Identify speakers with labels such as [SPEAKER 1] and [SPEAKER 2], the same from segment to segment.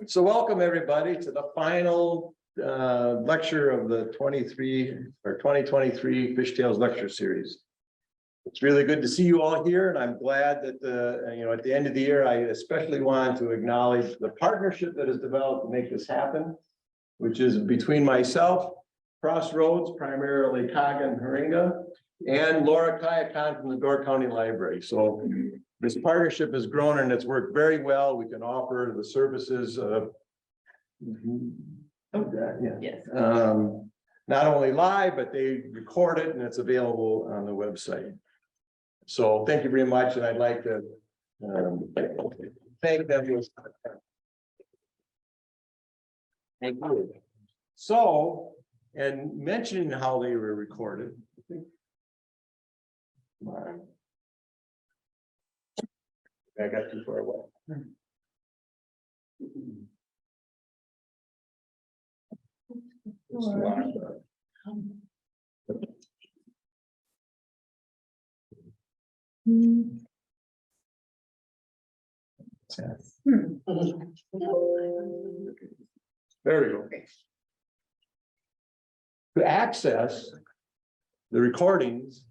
[SPEAKER 1] So welcome everybody to the final lecture of the 2023 Fishtails lecture series. It's really good to see you all here, and I'm glad that at the end of the year, I especially want to acknowledge the partnership that has developed to make this happen, which is between myself, Crossroads, primarily Kagan Haringa, and Laura Kayakan from the Door County Library. So this partnership has grown and it's worked very well. We can offer the services of
[SPEAKER 2] Yes.
[SPEAKER 1] not only live, but they record it and it's available on the website. So thank you very much. And I'd like to thank them. Thank you. So, and mentioning how they were recorded. I got too far away. There we go. To access the recordings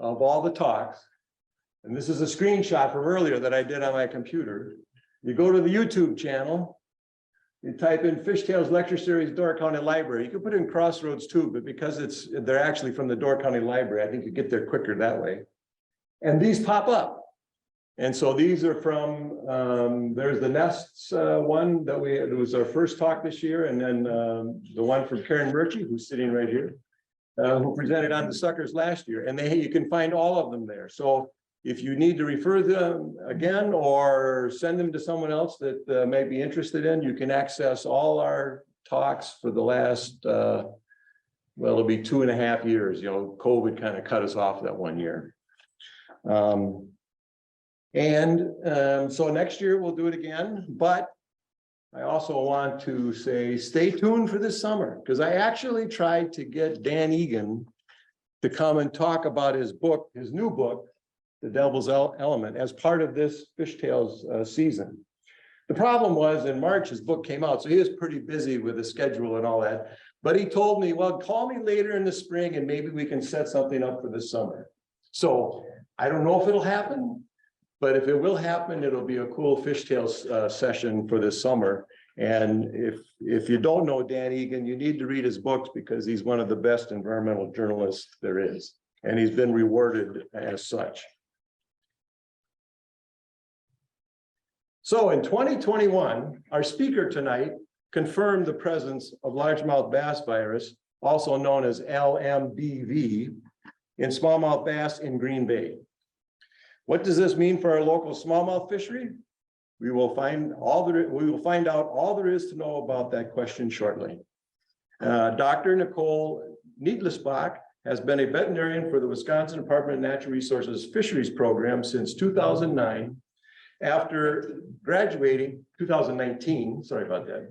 [SPEAKER 1] of all the talks, and this is a screenshot from earlier that I did on my computer. You go to the YouTube channel, you type in Fishtails Lecture Series, Door County Library. You can put in Crossroads too, but because they're actually from the Door County Library, I think you get there quicker that way. And these pop up. And so these are from, there's the Nests one that it was our first talk this year. And then the one from Karen Murchie, who's sitting right here, who presented on the suckers last year. And you can find all of them there. So if you need to refer them again or send them to someone else that may be interested in, you can access all our talks for the last, well, it'll be 2.5 years. COVID kind of cut us off that 1 year. So next year we'll do it again, but I also want to say, stay tuned for this summer, because I actually tried to get Dan Egan to come and talk about his book, his new book, The Devil's Element, as part of this Fishtails season. The problem was in March, his book came out, so he was pretty busy with the schedule and all that. But he told me, well, call me later in the spring and maybe we can set something up for this summer. So I don't know if it'll happen, but if it will happen, it'll be a cool Fishtails session for this summer. And if you don't know Dan Egan, you need to read his books because he's one of the best environmental journalists there is. And he's been rewarded as such. So in 2021, our speaker tonight confirmed the presence of largemouth bass virus, also known as LMBv, in smallmouth bass in Green Bay. What does this mean for our local smallmouth fishery? We will find out all there is to know about that question shortly. Dr. Nicole Nietlisbach has been a veterinarian for the Wisconsin Department of Natural Resources Fisheries Program since 2009. After graduating, 2019, sorry about that.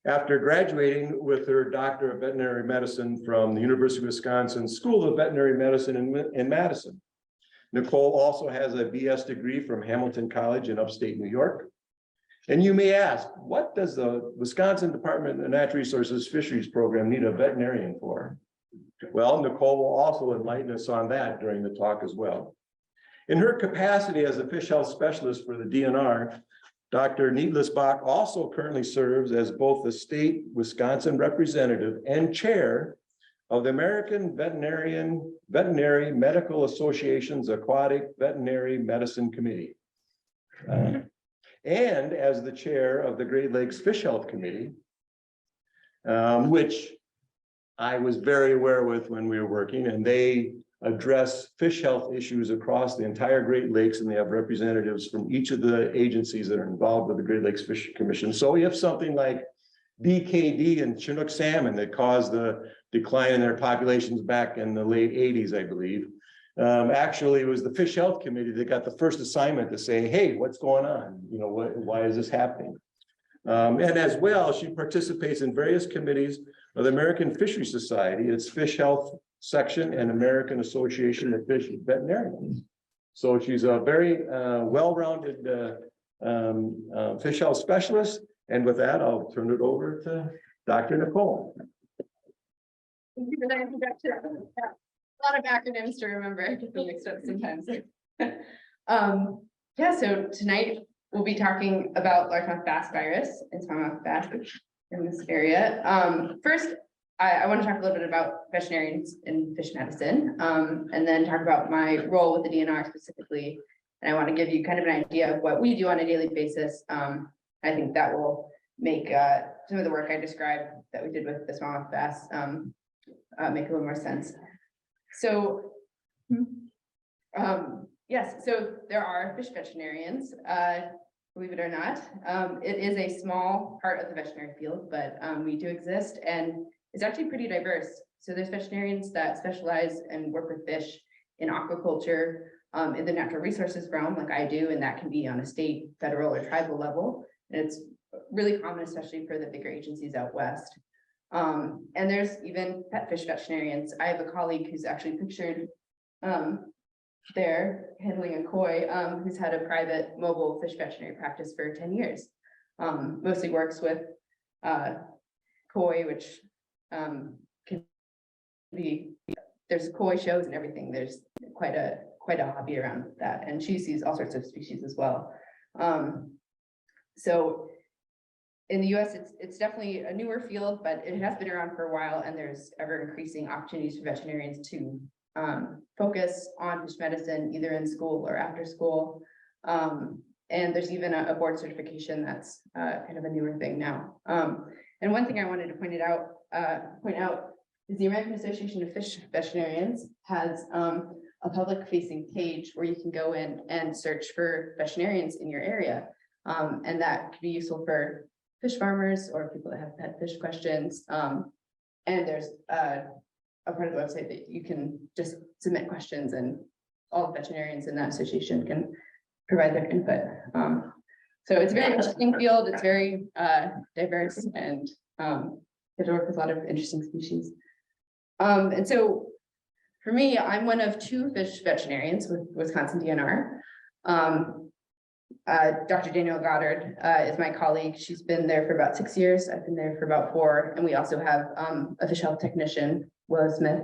[SPEAKER 1] After graduating with her Doctor of Veterinary Medicine from the University of Wisconsin School of Veterinary Medicine in Madison. Nicole also has a BS degree from Hamilton College in upstate New York. And you may ask, what does the Wisconsin Department of Natural Resources Fisheries Program need a veterinarian for? Well, Nicole will also enlighten us on that during the talk as well. In her capacity as a fish health specialist for the DNR, Dr. Nietlisbach also currently serves as both the state Wisconsin representative and chair of the American Veterinary Medical Association's Aquatic Veterinary Medicine Committee, and as the chair of the Great Lakes Fish Health Committee, which I was very aware with when we were working, and they address fish health issues across the entire Great Lakes, and they have representatives from each of the agencies that are involved with the Great Lakes Fish Commission. So if something like BKD and Chinook salmon that caused the decline in their populations back in the late 80s, I believe. Actually, it was the Fish Health Committee that got the first assignment to say, hey, what's going on? Why is this happening? And as well, she participates in various committees of the American Fishery Society, its fish health section, and American Association of Fish Veterinarians. So she's a very well-rounded fish health specialist. And with that, I'll turn it over to Dr. Nicole.
[SPEAKER 2] Thank you for that introduction. Yeah, a lot of acronyms to remember, get them mixed up sometimes. Yeah, so tonight we'll be talking about largemouth bass virus and smallmouth bass in this area. First, I want to talk a little bit about veterinarians in fish medicine, and then talk about my role with the DNR specifically. And I want to give you kind of an idea of what we do on a daily basis. I think that will make some of the work I described that we did with the smallmouth bass make a little more sense. So, yes, so there are fish veterinarians, believe it or not. It is a small part of the veterinary field, but we do exist, and it's actually pretty diverse. So there's veterinarians that specialize and work with fish in aquaculture, in the natural resources realm, like I do, and that can be on a state, federal, or tribal level. And it's really common, especially for the bigger agencies out west. And there's even pet fish veterinarians. I have a colleague who's actually pictured there handling a koi, who's had a private mobile fish veterinary practice for 10 years. Mostly works with koi, which can be, there's koi shows and everything. There's quite a hobby around that, and she sees all sorts of species as well. So in the US, it's definitely a newer field, but it has been around for a while, and there's ever increasing opportunities for veterinarians to focus on fish medicine, either in school or after school. And there's even a board certification that's kind of a newer thing now. And one thing I wanted to point out is the American Association of Fish Veterinarians has a public-facing page where you can go in and search for veterinarians in your area. And that could be useful for fish farmers or people that have pet fish questions. And there's a part of the website that you can just submit questions, and all the veterinarians in that association can provide their input. So it's a very interesting field. It's very diverse, and get to work with a lot of interesting species. And so for me, I'm one of 2 fish veterinarians with Wisconsin DNR. Dr. Danielle Goddard is my colleague. She's been there for about 6 years. I've been there for about 4. And we also have a fish health technician, Will Smith.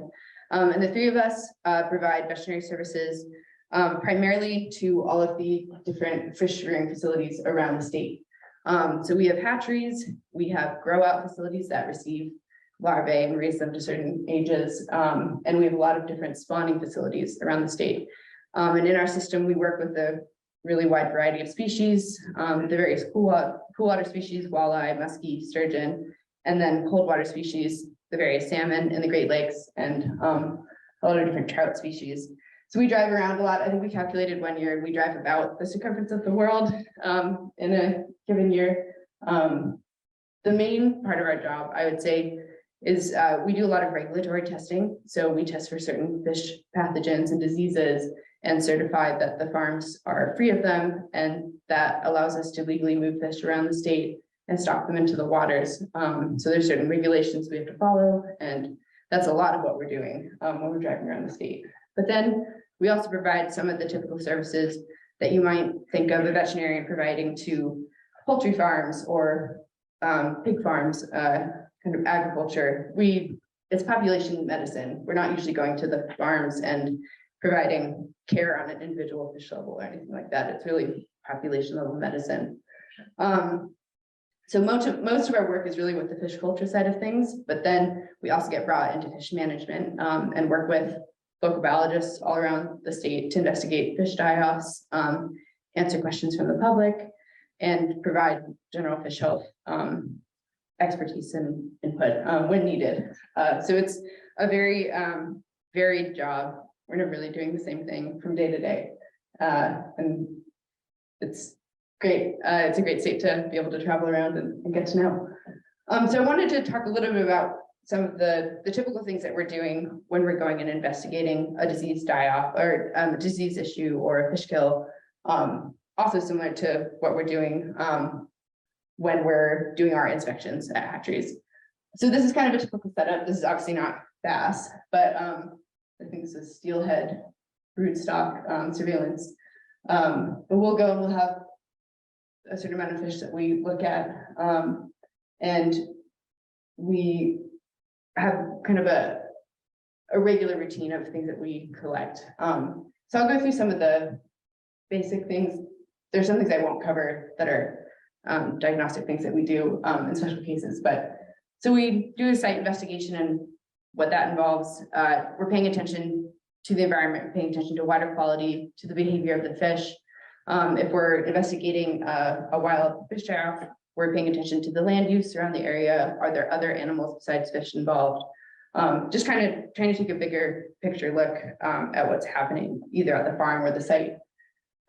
[SPEAKER 2] And the 3 of us provide veterinary services primarily to all of the different fish rearing facilities around the state. So we have hatcheries, we have grow out facilities that receive larvae and raise them to certain ages. And we have a lot of different spawning facilities around the state. And in our system, we work with a really wide variety of species, the various cool water species, walleye, muskie, sturgeon, and then cold water species, the various salmon in the Great Lakes, and a lot of different trout species. So we drive around a lot. I think we calculated one year, we drive about the circumference of the world in a given year. The main part of our job, I would say, is we do a lot of regulatory testing. So we test for certain fish pathogens and diseases and certify that the farms are free of them. And that allows us to legally move fish around the state and stock them into the waters. So there's certain regulations we have to follow. And that's a lot of what we're doing when we're driving around the state. But then we also provide some of the typical services that you might think of a veterinarian providing to poultry farms or pig farms, kind of agriculture. It's population medicine. We're not usually going to the farms and providing care on an individual fish level or anything like that. It's really population level medicine. So most of our work is really with the fish culture side of things, but then we also get brought into fish management and work with local biologists all around the state to investigate fish die-offs, answer questions from the public, and provide general fish health expertise and input when needed. So it's a very varied job. We're not really doing the same thing from day to day. And it's great. It's a great state to be able to travel around and get to know. So I wanted to talk a little bit about some of the typical things that we're doing when we're going and investigating a disease die-off or a disease issue or a fish kill. Also similar to what we're doing when we're doing our inspections at hatcheries. So this is kind of a typical setup. This is obviously not bass, but I think this is steelhead broodstock surveillance. But we'll go and we'll have a certain amount of fish that we look at. And we have kind of a regular routine of things that we collect. So I'll go through some of the basic things. There's some things I won't cover that are diagnostic things that we do in special cases, but so we do a site investigation, and what that involves, we're paying attention to the environment, paying attention to water quality, to the behavior of the fish. If we're investigating a wild fish trap, we're paying attention to the land use around the area. Are there other animals besides fish involved? Just kind of trying to take a bigger picture look at what's happening either at the farm or the site.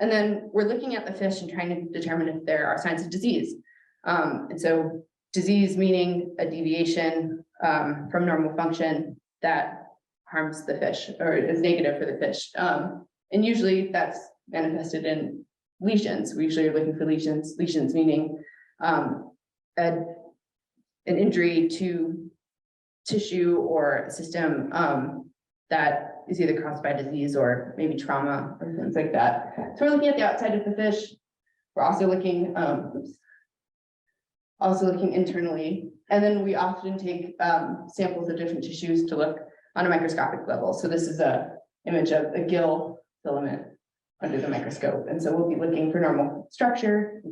[SPEAKER 2] And then we're looking at the fish and trying to determine if there are signs of disease. And so disease meaning a deviation from normal function that harms the fish or is negative for the fish. And usually that's manifested in lesions. We usually are looking for lesions meaning an injury to tissue or system that is either caused by disease or maybe trauma or things like that. So we're looking at the outside of the fish. We're also looking internally, and then we often take samples of different tissues to look on a microscopic level. So this is a image of a gill filament under the microscope, and so we'll be looking for normal structure.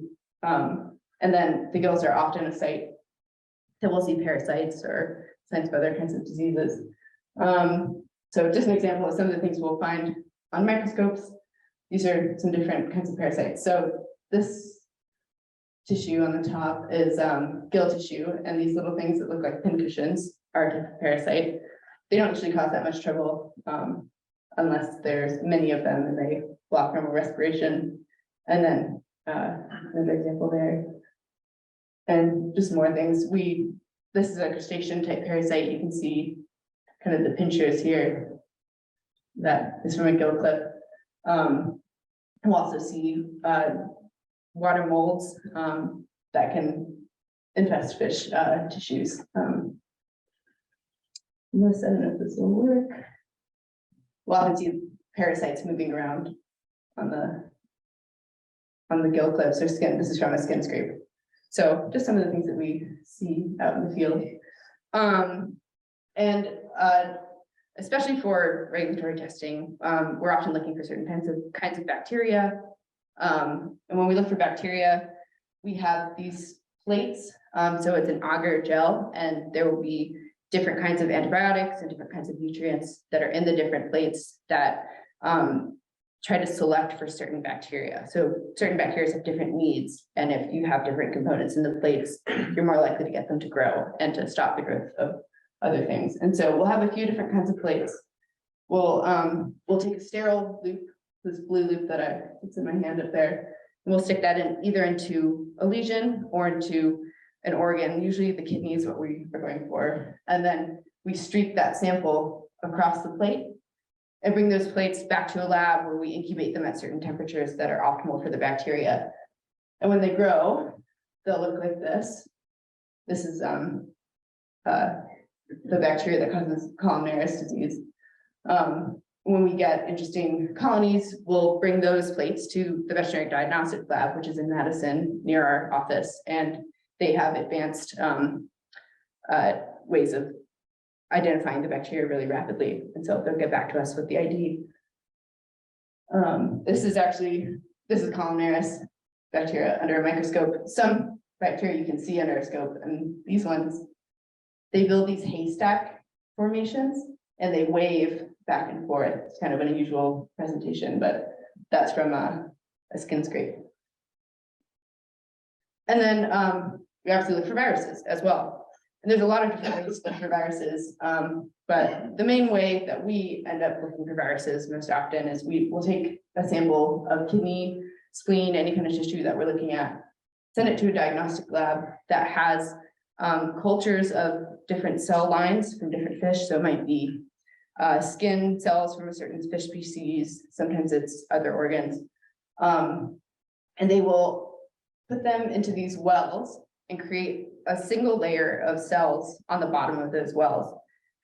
[SPEAKER 2] And then the gills are often a site that we'll see parasites or signs of other kinds of diseases. So just an example of some of the things we'll find on microscopes. These are some different kinds of parasites. So this tissue on the top is gill tissue, and these little things that look like pincushions are a type of parasite. They don't usually cause that much trouble unless there's many of them and they block normal respiration. And then another example there. And just more things. This is a crustacean type parasite. You can see kind of the pinchers here. That is from a gill clip. We'll also see water molds that can infest fish tissues. Unless I don't know if this will work. We'll often see parasites moving around on the gill clips or skin. This is from a skin scrape. So just some of the things that we see out in the field. And especially for regulatory testing, we're often looking for certain kinds of bacteria. And when we look for bacteria, we have these plates. So it's an agar gel, and there will be different kinds of antibiotics and different kinds of nutrients that are in the different plates that try to select for certain bacteria. So certain bacteria have different needs. And if you have different components in the plates, you're more likely to get them to grow and to stop the growth of other things. And so we'll have a few different kinds of plates. We'll take a sterile loop, this blue loop it's in my hand up there. And we'll stick that in either into a lesion or into an organ. Usually the kidney is what we are going for. And then we streak that sample across the plate and bring those plates back to a lab where we incubate them at certain temperatures that are optimal for the bacteria. And when they grow, they'll look like this. This is the bacteria that causes columnaris disease. When we get interesting colonies, we'll bring those plates to the veterinary diagnostic lab, which is in Madison near our office, and they have advanced ways of identifying the bacteria really rapidly. And so they'll get back to us with the ID. This is columnaris bacteria under a microscope. Some bacteria you can see under a scope, and these ones, they build these haystack formations and they wave back and forth. It's kind of an unusual presentation, but that's from a skin scrape. And then we obviously look for viruses as well. And there's a lot of different ways to look for viruses, but the main way that we end up looking for viruses most often is we will take a sample of kidney, spleen, any kind of tissue that we're looking at, send it to a diagnostic lab that has cultures of different cell lines from different fish. So it might be skin cells from a certain fish species, sometimes it's other organs. And they will put them into these wells and create a single layer of cells on the bottom of those wells.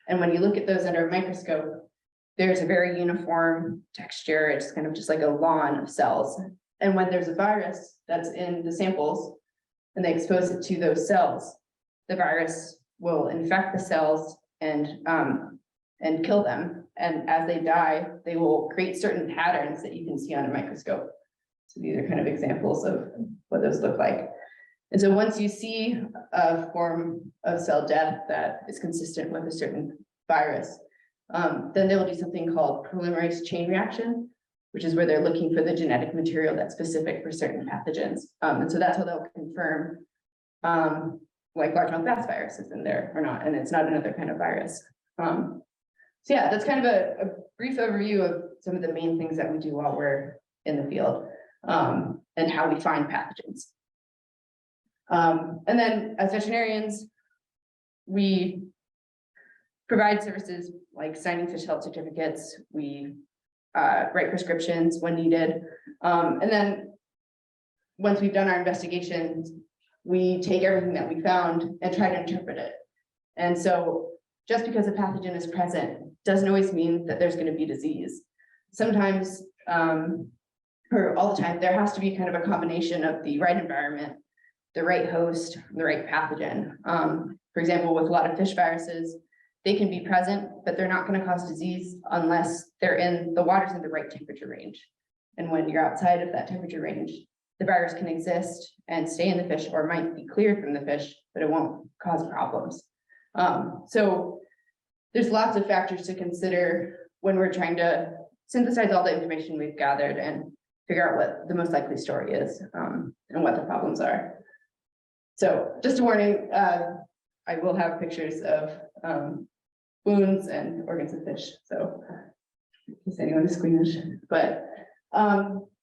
[SPEAKER 2] And when you look at those under a microscope, there's a very uniform texture. It's kind of just like a lawn of cells. And when there's a virus that's in the samples and they expose it to those cells, the virus will infect the cells and kill them. And as they die, they will create certain patterns that you can see on a microscope. So these are kind of examples of what those look like. And so once you see a form of cell death that is consistent with a certain virus, then they will do something called polymerase chain reaction, which is where they're looking for the genetic material that's specific for certain pathogens. And so that's how they'll confirm like largemouth bass virus is in there or not, and it's not another kind of virus. So yeah, that's kind of a brief overview of some of the main things that we do while we're in the field, and how we find pathogens. And then as veterinarians, we provide services like signing fish health certificates. We write prescriptions when needed. And then once we've done our investigations, we take everything that we found and try to interpret it. And so just because a pathogen is present doesn't always mean that there's going to be disease. Sometimes, or all the time, there has to be kind of a combination of the right environment, the right host, the right pathogen. For example, with a lot of fish viruses, they can be present, but they're not going to cause disease unless they're in the water's in the right temperature range. And when you're outside of that temperature range, the virus can exist and stay in the fish or might be cleared from the fish, but it won't cause problems. So there's lots of factors to consider when we're trying to synthesize all the information we've gathered and figure out what the most likely story is, and what the problems are. So just a warning, I will have pictures of wounds and organs of fish, so in case anyone is squeamish. But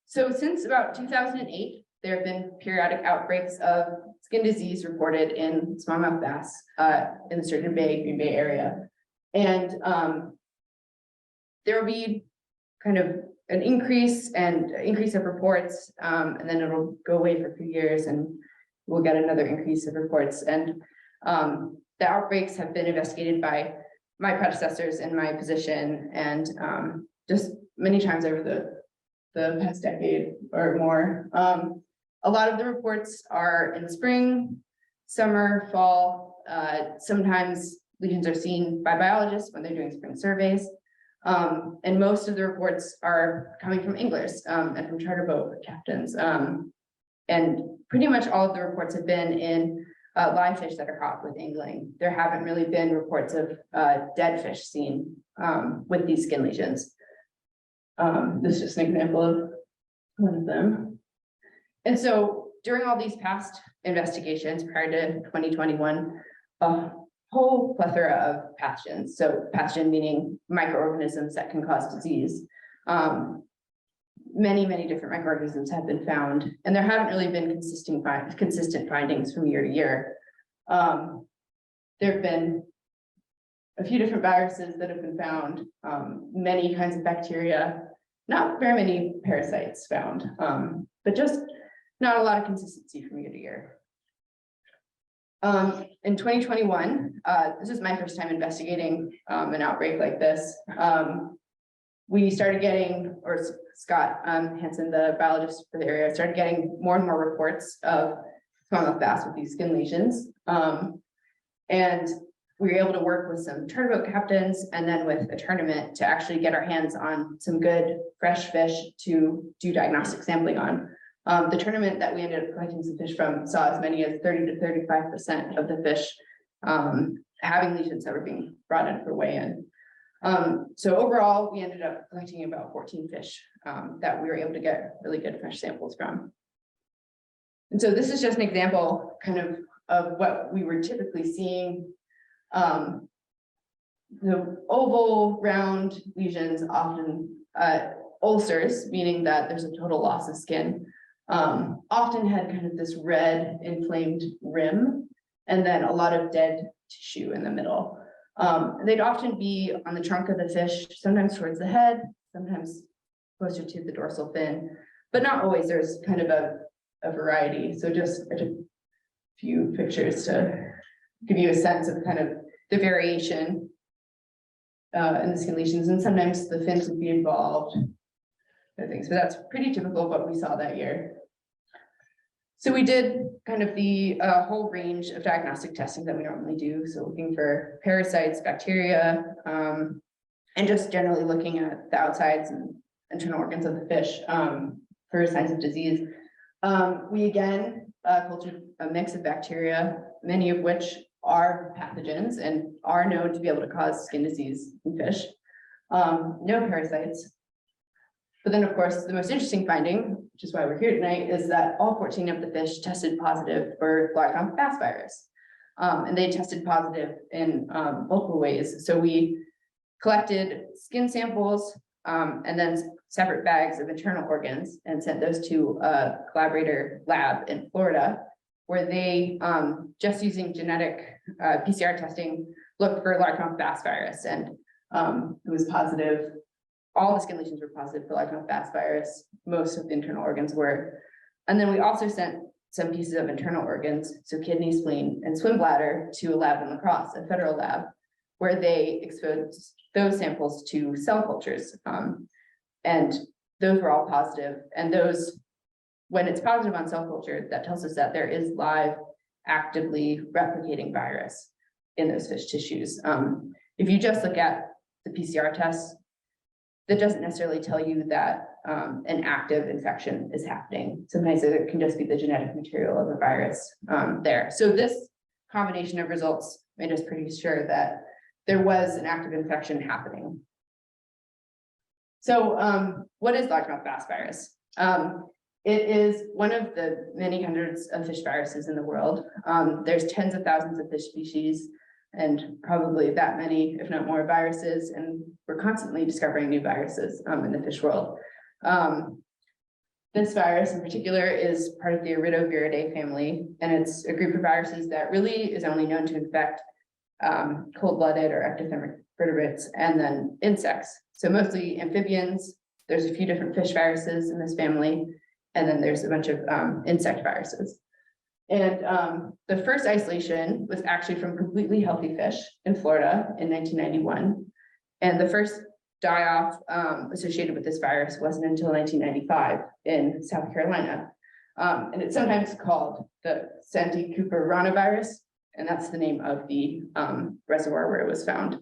[SPEAKER 2] so since about 2008, there have been periodic outbreaks of skin disease reported in smallmouth bass in the Sturgeon Bay, Green Bay area. And there will be kind of an increase of reports, and then it'll go away for a few years and we'll get another increase of reports. And the outbreaks have been investigated by my predecessors in my position, and just many times over the past decade or more. A lot of the reports are in spring, summer, fall. Sometimes lesions are seen by biologists when they're doing spring surveys. And most of the reports are coming from anglers and from charter boat captains. And pretty much all of the reports have been in live fish that are caught with angling. There haven't really been reports of dead fish seen with these skin lesions. This is just an example of one of them. And so during all these past investigations prior to 2021, a whole plethora of pathogens. So pathogen meaning microorganisms that can cause disease. Many different microorganisms have been found, and there haven't really been consistent findings from year to year. There have been a few different viruses that have been found, many kinds of bacteria, not very many parasites found, but just not a lot of consistency from year to year. In 2021, this is my first time investigating an outbreak like this. We started getting, or Scott Hansen, the biologist for the area, started getting more and more reports of smallmouth bass with these skin lesions. And we were able to work with some charter boat captains and then with a tournament to actually get our hands on some good fresh fish to do diagnostic sampling on. The tournament that we ended up collecting some fish from saw as many as 30 to 35% of the fish having lesions that were being brought in for weigh-in. So overall, we ended up collecting about 14 fish that we were able to get really good fresh samples from. And so this is just an example kind of what we were typically seeing. The oval round lesions, often ulcers, meaning that there's a total loss of skin, often had kind of this red inflamed rim and then a lot of dead tissue in the middle. They'd often be on the trunk of the fish, sometimes towards the head, sometimes closer to the dorsal fin, but not always. There's kind of a variety. So just I took a few pictures to give you a sense of kind of the variation in the skin lesions, and sometimes the fins would be involved. I think so. That's pretty typical of what we saw that year. So we did kind of the whole range of diagnostic testing that we normally do. So looking for parasites, bacteria, and just generally looking at the outsides and internal organs of the fish for signs of disease. We again cultured a mix of bacteria, many of which are pathogens and are known to be able to cause skin disease in fish. No parasites. But then, of course, the most interesting finding, which is why we're here tonight, is that all 14 of the fish tested positive for largemouth bass virus. And they tested positive in multiple ways. So we collected skin samples and then separate bags of internal organs and sent those to a collaborator lab in Florida, where they, just using genetic PCR testing, looked for largemouth bass virus. And it was positive. All the skin lesions were positive for largemouth bass virus. Most of the internal organs were. And then we also sent some pieces of internal organs, so kidney, spleen, and swim bladder, to a lab in La Crosse, a federal lab, where they exposed those samples to cell cultures. And those were all positive. And those, when it's positive on cell culture, that tells us that there is live, actively replicating virus in those fish tissues. If you just look at the PCR tests, that doesn't necessarily tell you that an active infection is happening. Sometimes it can just be the genetic material of a virus there. So this combination of results made us pretty sure that there was an active infection happening. So what is largemouth bass virus? It is one of the many hundreds of fish viruses in the world. There's tens of thousands of fish species, and probably that many, if not more, viruses, and we're constantly discovering new viruses in the fish world. This virus in particular is part of the Iridoviridae family, and it's a group of viruses that really is only known to infect cold-blooded or ectothermic vertebrates, and then insects. So mostly amphibians. There's a few different fish viruses in this family, and then there's a bunch of insect viruses. And the first isolation was actually from completely healthy fish in Florida in 1991. And the first die-off associated with this virus wasn't until 1995 in South Carolina. And it's sometimes called the Santee Cooper ranavirus, and that's the name of the reservoir where it was found.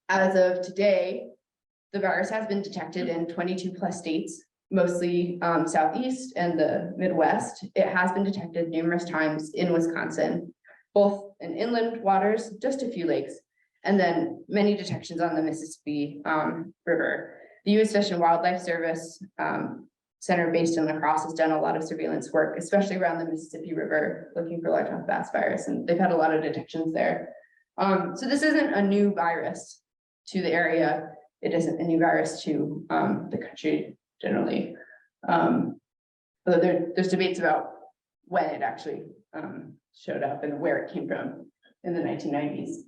[SPEAKER 2] As of today, the virus has been detected in 22 plus states, mostly Southeast and the Midwest. It has been detected numerous times in Wisconsin, both in inland waters, just a few lakes, and then many detections on the Mississippi River. The U.S. Fish and Wildlife Service Center based in La Crosse has done a lot of surveillance work, especially around the Mississippi River, looking for largemouth bass virus, and they've had a lot of detections there. So this isn't a new virus to the area. It isn't a new virus to the country generally. Although there's debates about when it actually showed up and where it came from in the 1990s.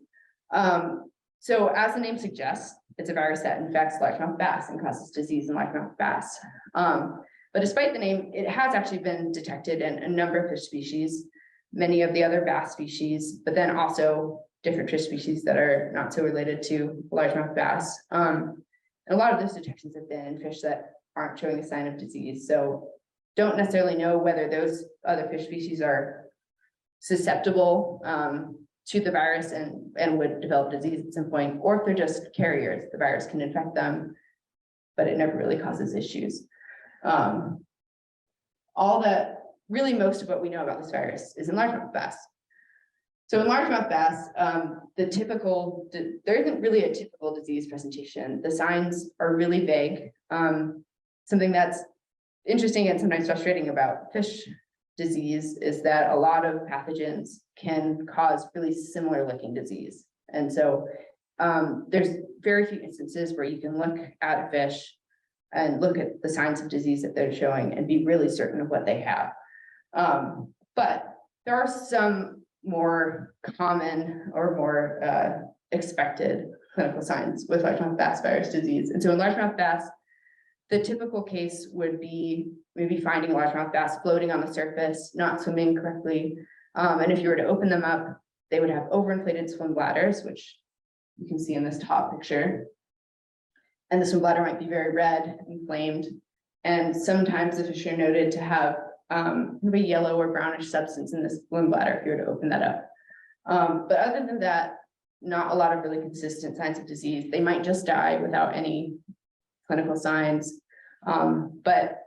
[SPEAKER 2] So as the name suggests, it's a virus that infects largemouth bass and causes disease in largemouth bass. But despite the name, it has actually been detected in a number of fish species, many of the other bass species, but then also different fish species that are not so related to largemouth bass. And a lot of those detections have been in fish that aren't showing a sign of disease. So don't necessarily know whether those other fish species are susceptible to the virus and would develop disease at some point, or if they're just carriers, the virus can infect them, but it never really causes issues. Most of what we know about this virus is in largemouth bass. So in largemouth bass, there isn't really a typical disease presentation. The signs are really vague. Something that's interesting and sometimes frustrating about fish disease is that a lot of pathogens can cause really similar looking disease. And so there's very few instances where you can look at a fish and look at the signs of disease that they're showing and be really certain of what they have. But there are some more common or more expected clinical signs with largemouth bass virus disease. And so in largemouth bass, the typical case would be maybe finding largemouth bass floating on the surface, not swimming correctly. And if you were to open them up, they would have overinflated swim bladders, which you can see in this top picture. And the swim bladder might be very red, inflamed. And sometimes the fish are noted to have maybe yellow or brownish substance in this balloon bladder if you were to open that up. But other than that, not a lot of really consistent signs of disease. They might just die without any clinical signs. But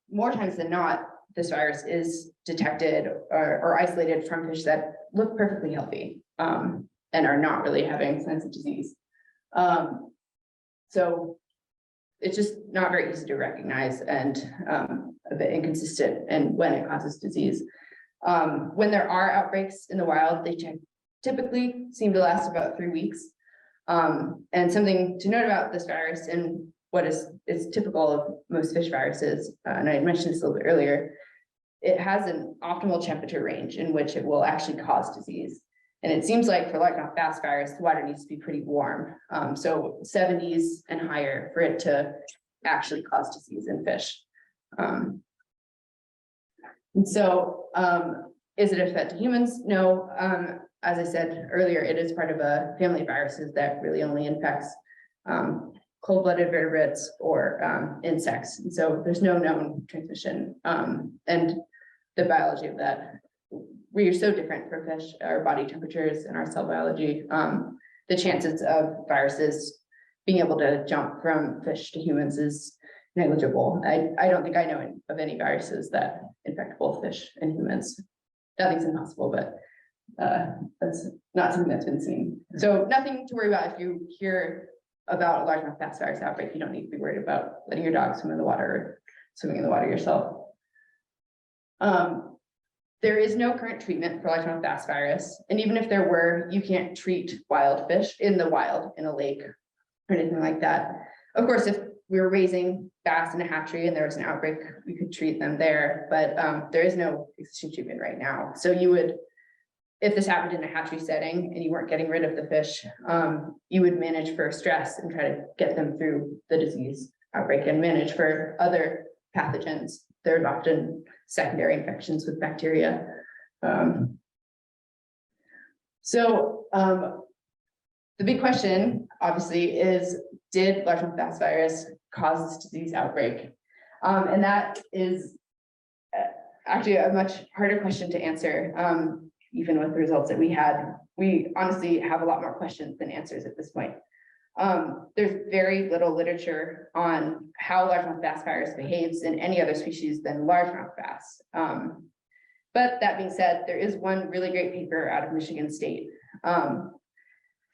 [SPEAKER 2] more times than not, this virus is detected or isolated from fish that look perfectly healthy and are not really having signs of disease. So it's just not very easy to recognize and a bit inconsistent and when it causes disease. When there are outbreaks in the wild, they typically seem to last about 3 weeks. And something to note about this virus and what is typical of most fish viruses, and I mentioned this a little bit earlier, it has an optimal temperature range in which it will actually cause disease. And it seems like for largemouth bass virus, the water needs to be pretty warm. So 70s and higher for it to actually cause disease in fish. And so is it a threat to humans? No. As I said earlier, it is part of a family of viruses that really only infects cold-blooded vertebrates or insects. And so there's no known transmission. And the biology of that, we are so different for fish, our body temperatures and our cell biology. The chances of viruses being able to jump from fish to humans is negligible. I don't think I know of any viruses that infect both fish and humans. Nothing's impossible, but that's not something that's been seen. So nothing to worry about if you hear about a largemouth bass virus outbreak. You don't need to be worried about letting your dog swim in the water or swimming in the water yourself. There is no current treatment for largemouth bass virus. And even if there were, you can't treat wild fish in the wild, in a lake or anything like that. Of course, if we were raising bass in a hatchery and there was an outbreak, we could treat them there, but there is no existing treatment right now. So you would, if this happened in a hatchery setting and you weren't getting rid of the fish, you would manage for stress and try to get them through the disease outbreak and manage for other pathogens. There's often secondary infections with bacteria. So the big question, obviously, is did largemouth bass virus cause this disease outbreak? And that is actually a much harder question to answer, even with the results that we had. We honestly have a lot more questions than answers at this point. There's very little literature on how largemouth bass virus behaves in any other species than largemouth bass. But that being said, there is one really great paper out of Michigan State.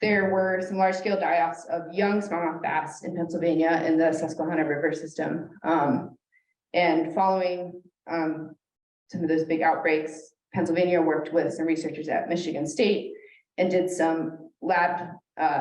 [SPEAKER 2] There were some large-scale die-offs of young smallmouth bass in Pennsylvania in the Susquehanna River system. And following some of those big outbreaks, Pennsylvania worked with some researchers at Michigan State and did some lab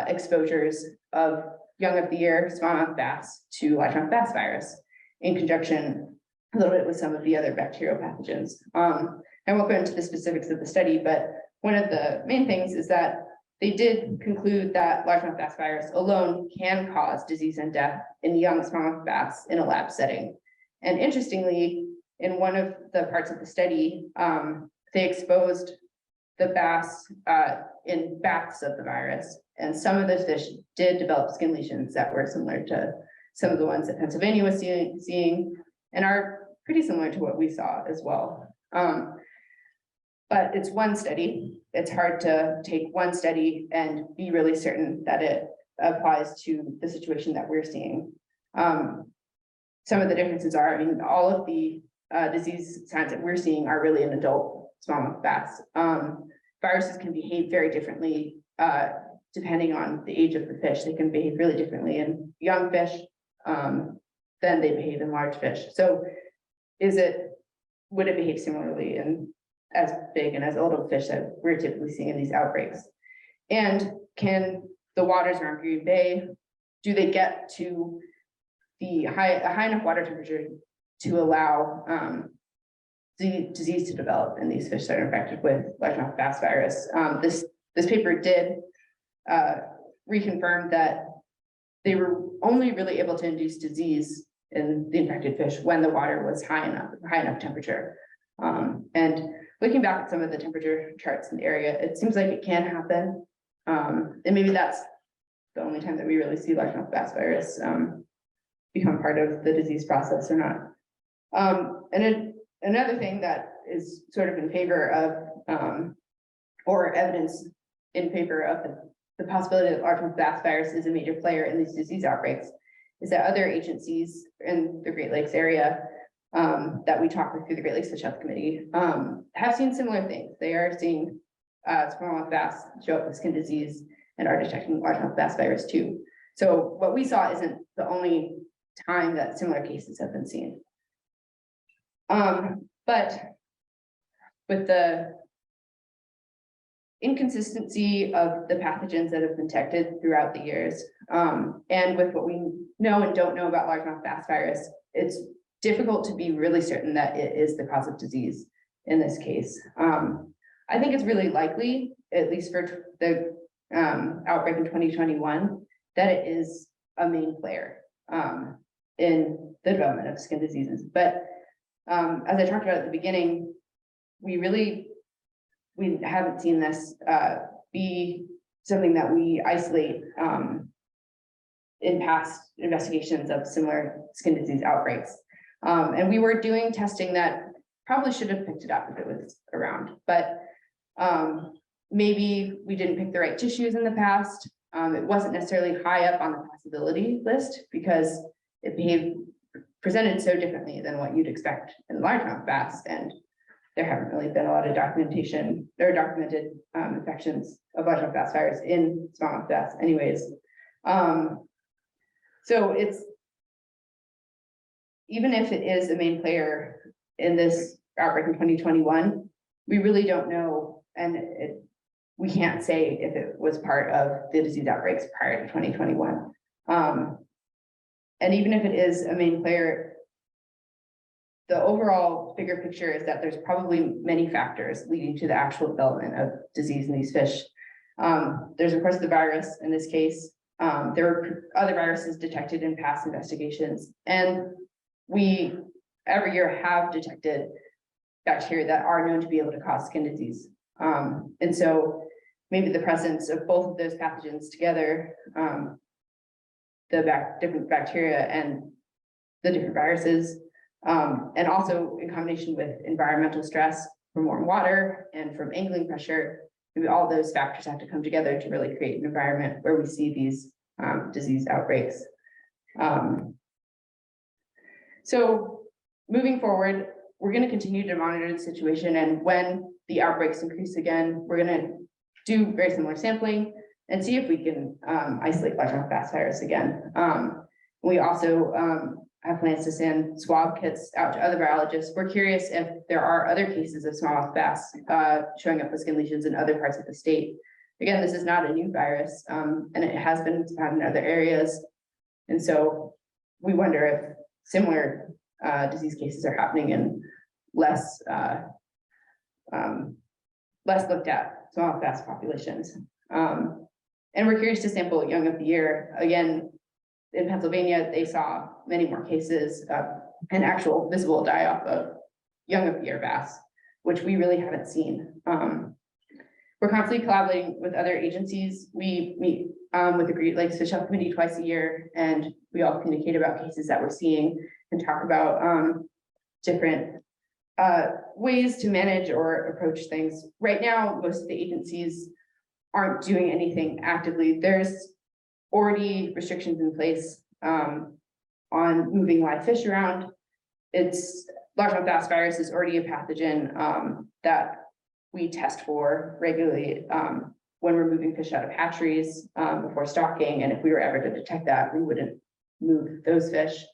[SPEAKER 2] exposures of young of the year smallmouth bass to largemouth bass virus in conjunction a little bit with some of the other bacterial pathogens. I won't go into the specifics of the study, but one of the main things is that they did conclude that largemouth bass virus alone can cause disease and death in young smallmouth bass in a lab setting. And interestingly, in one of the parts of the study, they exposed the bass in baths of the virus. And some of those fish did develop skin lesions that were similar to some of the ones that Pennsylvania was seeing and are pretty similar to what we saw as well. But it's one study. It's hard to take one study and be really certain that it applies to the situation that we're seeing. Some of the differences are, I mean, all of the disease signs that we're seeing are really in adult smallmouth bass. Viruses can behave very differently depending on the age of the fish. They can behave really differently in young fish than they behave in large fish. So would it behave similarly in as big and as old fish that we're typically seeing in these outbreaks? And can the waters around Green Bay, do they get to a high enough water temperature to allow the disease to develop in these fish that are infected with largemouth bass virus? This paper did reconfirm that they were only really able to induce disease in the infected fish when the water was high enough temperature. And looking back at some of the temperature charts in the area, it seems like it can happen. And maybe that's the only time that we really see largemouth bass virus become part of the disease process or not. And another thing that is sort of in favor of, or evidence in favor of the possibility that largemouth bass virus is a major player in these disease outbreaks is that other agencies in the Great Lakes area that we talk with through the Great Lakes Fish Health Committee have seen similar things. They are seeing smallmouth bass show up with skin disease and are detecting largemouth bass virus too. So what we saw isn't the only time that similar cases have been seen. But with the inconsistency of the pathogens that have been detected throughout the years, and with what we know and don't know about largemouth bass virus, it's difficult to be really certain that it is the cause of disease in this case. I think it's really likely, at least for the outbreak in 2021, that it is a main player in the development of skin diseases. But as I talked about at the beginning, we haven't seen this be something that we isolate in past investigations of similar skin disease outbreaks. And we were doing testing that probably should have picked it up if it was around, but maybe we didn't pick the right tissues in the past. It wasn't necessarily high up on the possibility list because it presented so differently than what you'd expect in largemouth bass, and there haven't really been a lot of documentation or documented infections of largemouth bass virus in smallmouth bass anyways. So it's, even if it is a main player in this outbreak in 2021, we really don't know, and we can't say if it was part of the disease outbreaks prior to 2021. And even if it is a main player, the overall bigger picture is that there's probably many factors leading to the actual development of disease in these fish. There's of course the virus in this case. There were other viruses detected in past investigations, and we every year have detected bacteria that are known to be able to cause skin disease. And so maybe the presence of both of those pathogens together, the different bacteria and the different viruses, and also in combination with environmental stress from warm water and from angling pressure, maybe all those factors have to come together to really create an environment where we see these disease outbreaks. So moving forward, we're going to continue to monitor the situation, and when the outbreaks increase again, we're going to do very similar sampling and see if we can isolate largemouth bass virus again. We also have plans to send swab kits out to other biologists. We're curious if there are other cases of smallmouth bass showing up with skin lesions in other parts of the state. Again, this is not a new virus, and it has been found in other areas. And so we wonder if similar disease cases are happening in less looked at smallmouth bass populations. And we're curious to sample young of the year. Again, in Pennsylvania, they saw many more cases and actual visible die-off of young of the year bass, which we really haven't seen. We're constantly collaborating with other agencies. We meet with the Great Lakes Fish Health Committee twice a year, and we all communicate about cases that we're seeing and talk about different ways to manage or approach things. Right now, most of the agencies aren't doing anything actively. There's already restrictions in place on moving live fish around. Largemouth bass virus is already a pathogen that we test for regularly when we're moving fish out of hatcheries before stocking. And if we were ever to detect that, we wouldn't move those fish.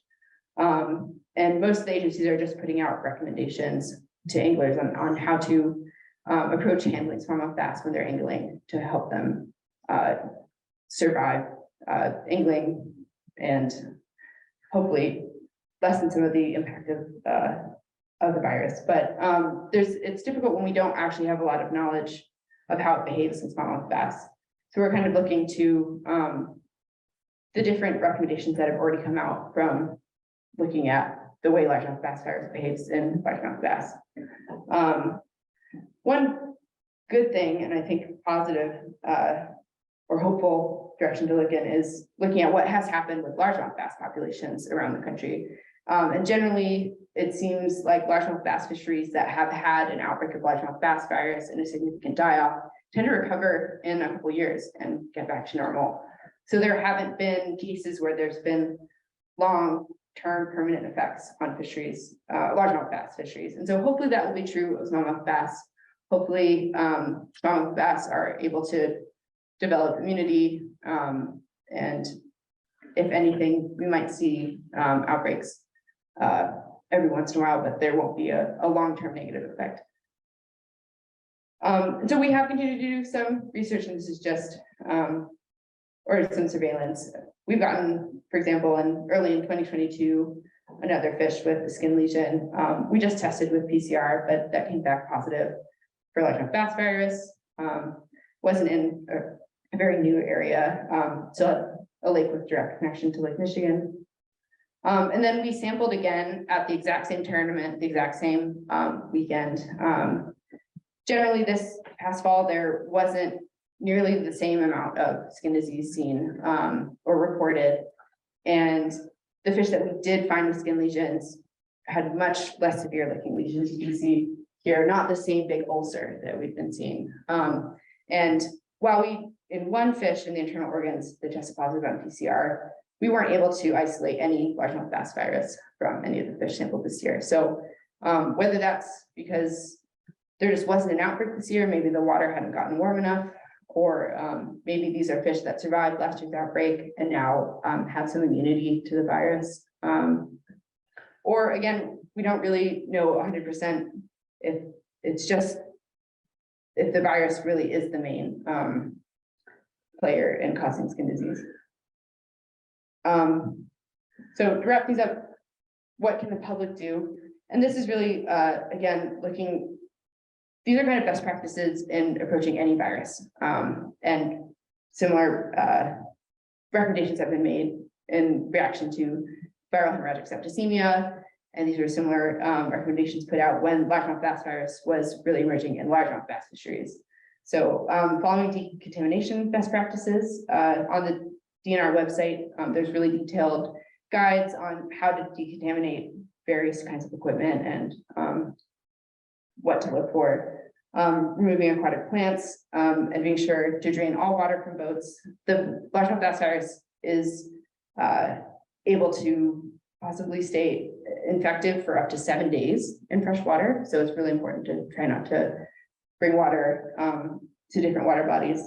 [SPEAKER 2] And most of the agencies are just putting out recommendations to anglers on how to approach handling smallmouth bass when they're angling to help them survive angling and hopefully lessen some of the impact of the virus. But it's difficult when we don't actually have a lot of knowledge of how it behaves in smallmouth bass. So we're kind of looking to the different recommendations that have already come out from looking at the way largemouth bass virus behaves in largemouth bass. One good thing, and I think positive or hopeful direction to look in, is looking at what has happened with largemouth bass populations around the country. And generally, it seems like largemouth bass fisheries that have had an outbreak of largemouth bass virus and a significant die-off tend to recover in a couple years and get back to normal. So there haven't been cases where there's been long-term permanent effects on fisheries, largemouth bass fisheries. And so hopefully that will be true of smallmouth bass. Hopefully smallmouth bass are able to develop immunity, and if anything, we might see outbreaks every once in a while, but there won't be a long-term negative effect. So we have continued to do some research, and this is just, or some surveillance. We've gotten, for example, early in 2022, another fish with a skin lesion. We just tested with PCR, but that came back positive for largemouth bass virus. Wasn't in a very new area, so a lake with direct connection to Lake Michigan. And then we sampled again at the exact same tournament, the exact same weekend. Generally this past fall, there wasn't nearly the same amount of skin disease seen or reported. And the fish that we did find with skin lesions had much less severe looking lesions. You can see here, not the same big ulcer that we've been seeing. And while in one fish in the internal organs that tested positive on PCR, we weren't able to isolate any largemouth bass virus from any of the fish sampled this year. So whether that's because there just wasn't an outbreak this year, maybe the water hadn't gotten warm enough, or maybe these are fish that survived last year's outbreak and now have some immunity to the virus. Or again, we don't really know 100% if it's just, if the virus really is the main player in causing skin disease. So to wrap these up, what can the public do? And this is really, again, these are kind of best practices in approaching any virus. And similar recommendations have been made in reaction to viral hemorrhagic septicemia. And these are similar recommendations put out when largemouth bass virus was really emerging in largemouth bass fisheries. So following decontamination best practices on the DNR website, there's really detailed guides on how to decontaminate various kinds of equipment and what to look for. Removing aquatic plants and being sure to drain all water from boats. The largemouth bass virus is able to possibly stay infective for up to 7 days in fresh water. So it's really important to try not to bring water to different water bodies.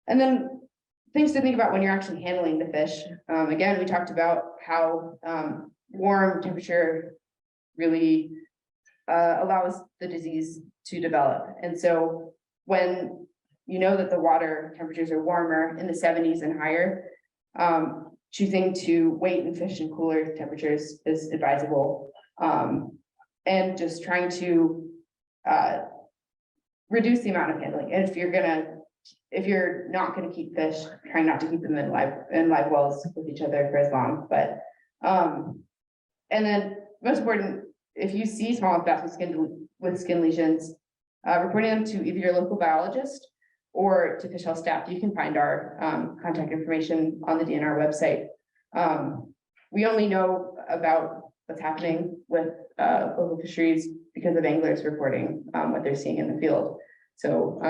[SPEAKER 2] And then things to think about when you're actually handling the fish. Again, we talked about how warm temperature really allows the disease to develop. And so when you know that the water temperatures are warmer in the 70s and higher, choosing to wait and fish in cooler temperatures is advisable. And just trying to reduce the amount of handling. And if you're not gonna keep fish, try not to keep them in live wells with each other for as long. But and then most important, if you see smallmouth bass with skin lesions, reporting them to either your local biologist or to fish health staff. You can find our contact information on the DNR website. We only know about what's happening with local fisheries because of anglers reporting what they're seeing in the field. So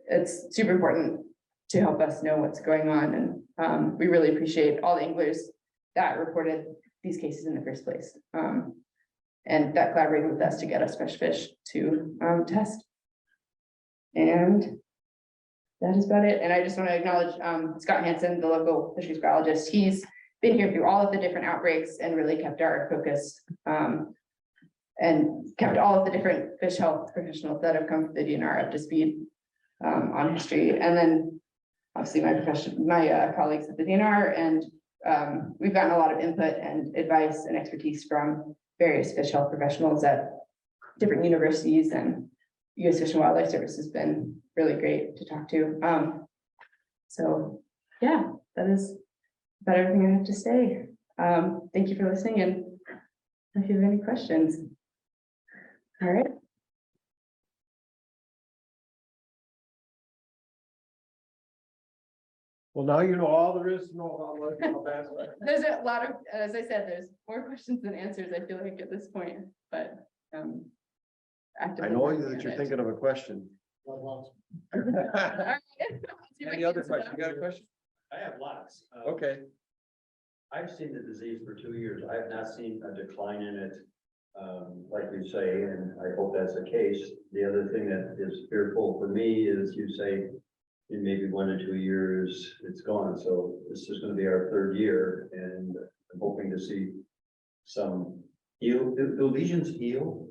[SPEAKER 2] it's super important to help us know what's going on. And we really appreciate all the anglers that reported these cases in the first place. And that collaborated with us to get us fresh fish to test. And that is about it. And I just want to acknowledge Scott Hansen, the local fisheries biologist. He's been here through all of the different outbreaks and really kept our focus and kept all of the different fish health professionals that have come to the DNR up to speed on history. And then obviously my colleagues at the DNR, and we've gotten a lot of input and advice and expertise from various fish health professionals at different universities, and U.S. Fish and Wildlife Service has been really great to talk to. So yeah, that is about everything I have to say. Thank you for listening, and if you have any questions. All right.
[SPEAKER 1] Well, now you know all there is to know about largemouth bass fires.
[SPEAKER 2] There's a lot of, as I said, there's more questions than answers, I feel like at this point, but,
[SPEAKER 1] I
[SPEAKER 2] actively
[SPEAKER 1] know
[SPEAKER 2] working
[SPEAKER 1] that
[SPEAKER 2] on
[SPEAKER 1] you're
[SPEAKER 2] it.
[SPEAKER 1] thinking of a question.
[SPEAKER 2] All right. See if I
[SPEAKER 1] Any
[SPEAKER 2] can
[SPEAKER 1] other
[SPEAKER 2] answer
[SPEAKER 1] question?
[SPEAKER 2] that.
[SPEAKER 1] You got a question?
[SPEAKER 3] I have lots.
[SPEAKER 1] Okay.
[SPEAKER 3] I've seen the disease for 2 years. I have not seen a decline in it, like you say, and I hope that's the case. The other thing that is fearful for me is you say in maybe 1 to 2 years, it's gone. So this is gonna be our 3rd year, and I'm hoping to see some heal. Do lesions heal?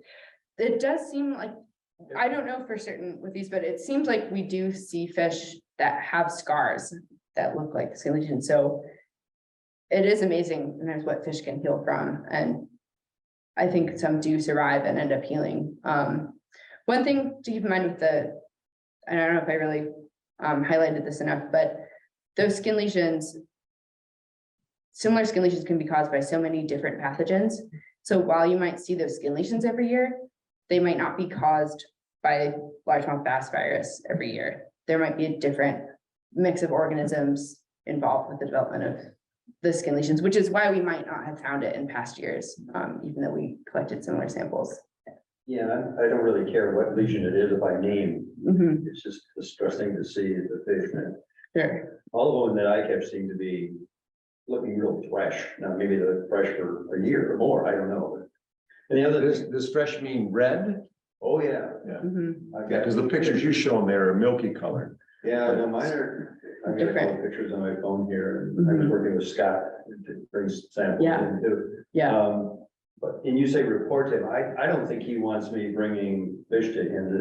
[SPEAKER 2] It does seem like, I don't know for certain with these, but it seems like we do see fish that have scars that look like skin lesions. So it is amazing, and there's what fish can heal from, and I think some do survive and end up healing. One thing to keep in mind with the, and I don't know if I really highlighted this enough, but those skin lesions, similar skin lesions can be caused by so many different pathogens. So while you might see those skin lesions every year, they might not be caused by largemouth bass virus every year. There might be a different mix of organisms involved with the development of the skin lesions, which is why we might not have found it in past years, even though we collected similar samples.
[SPEAKER 3] Yeah, I don't really care what lesion it is by name.
[SPEAKER 2] Mhm,
[SPEAKER 3] It's just distressing to see the fish. And
[SPEAKER 2] sure,
[SPEAKER 3] all of them that I catch seem to be looking real fresh. Now, maybe they're fresh for a year or more, I don't know. And the other,
[SPEAKER 1] Does fresh mean red?
[SPEAKER 3] oh, yeah.
[SPEAKER 2] mhm,
[SPEAKER 3] I've
[SPEAKER 1] Yeah,
[SPEAKER 3] got,
[SPEAKER 1] because the pictures you show them there are milky color.
[SPEAKER 3] yeah, no, mine are, I've got a couple of pictures on my phone here, and I was working with Scott to bring samples
[SPEAKER 2] Yeah.
[SPEAKER 3] in too.
[SPEAKER 2] yeah,
[SPEAKER 3] But, and you say report to him, I don't think he wants me bringing fish to him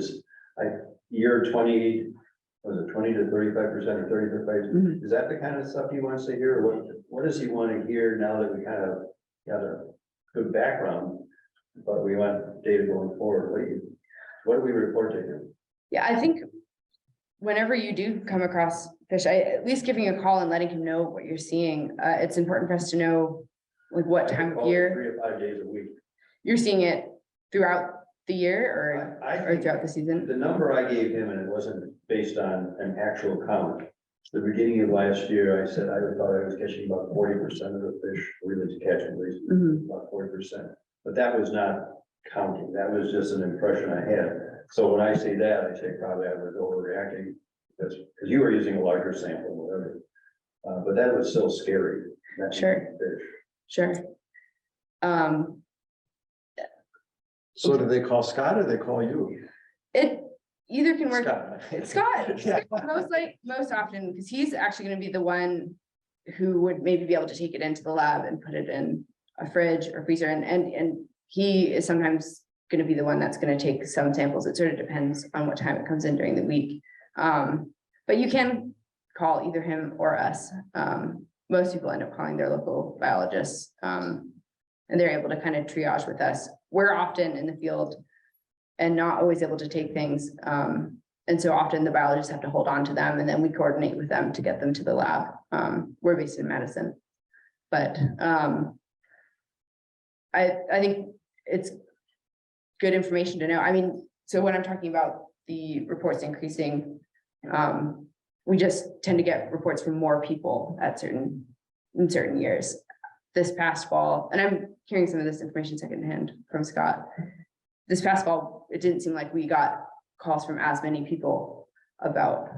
[SPEAKER 3] year 20, was it 20 to 35% or 30 to 35?
[SPEAKER 2] mhm.
[SPEAKER 3] Is that the kind of stuff he wants to hear? Or what does he want to hear now that we kind of got a good background? But we want data going forward. What do we report to him?
[SPEAKER 2] Yeah, I think whenever you do come across fish, at least giving a call and letting him know what you're seeing. It's important for us to know like what time of year
[SPEAKER 3] 3 to 5 days a week.
[SPEAKER 2] you're seeing it throughout the year
[SPEAKER 3] I
[SPEAKER 2] or
[SPEAKER 3] think
[SPEAKER 2] throughout the season.
[SPEAKER 3] the number I gave him, and it wasn't based on an actual count. The beginning of last year, I said I thought I was catching about 40% of the fish really to catch, at least
[SPEAKER 2] Mhm.
[SPEAKER 3] about 40%. But that was not counting. That was just an impression I had. So when I say that, I say probably I was overreacting. That's because you were using a larger sample, whatever. But that was still scary. that
[SPEAKER 2] Sure.
[SPEAKER 3] fish.
[SPEAKER 2] Sure.
[SPEAKER 1] So do they call Scott or they call you?
[SPEAKER 2] It either can work.
[SPEAKER 1] Scott.
[SPEAKER 2] Scott, most often, because he's actually gonna be the one who would maybe be able to take it into the lab and put it in a fridge or freezer, and he is sometimes gonna be the one that's gonna take some samples. It sort of depends on what time it comes in during the week. But you can call either him or us. Most people end up calling their local biologists, and they're able to kind of triage with us. We're often in the field and not always able to take things. And so often the biologists have to hold on to them, and then we coordinate with them to get them to the lab. We're based in Madison. But I think it's good information to know. I mean, so when I'm talking about the reports increasing, we just tend to get reports from more people in certain years. This past fall, and I'm hearing some of this information secondhand from Scott. This past fall, it didn't seem like we got calls from as many people about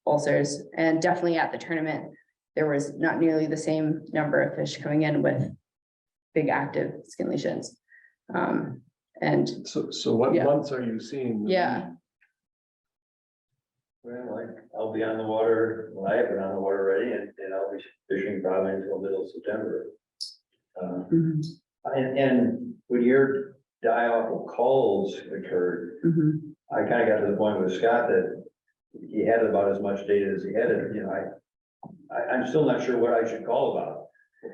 [SPEAKER 2] ulcers, and definitely at the tournament, there was not nearly the same number of fish coming in with big active skin lesions. And
[SPEAKER 1] So what
[SPEAKER 2] Yeah.
[SPEAKER 1] months are you seeing?
[SPEAKER 2] yeah,
[SPEAKER 3] Well, I'll be on the water, well, I have been on the water already, and I'll be fishing probably until middle of September.
[SPEAKER 2] mhm,
[SPEAKER 3] And when your die-off of calls occurred,
[SPEAKER 2] mhm.
[SPEAKER 3] I kind of got to the point with Scott that he had about as much data as he had, I'm still not sure what I should call about.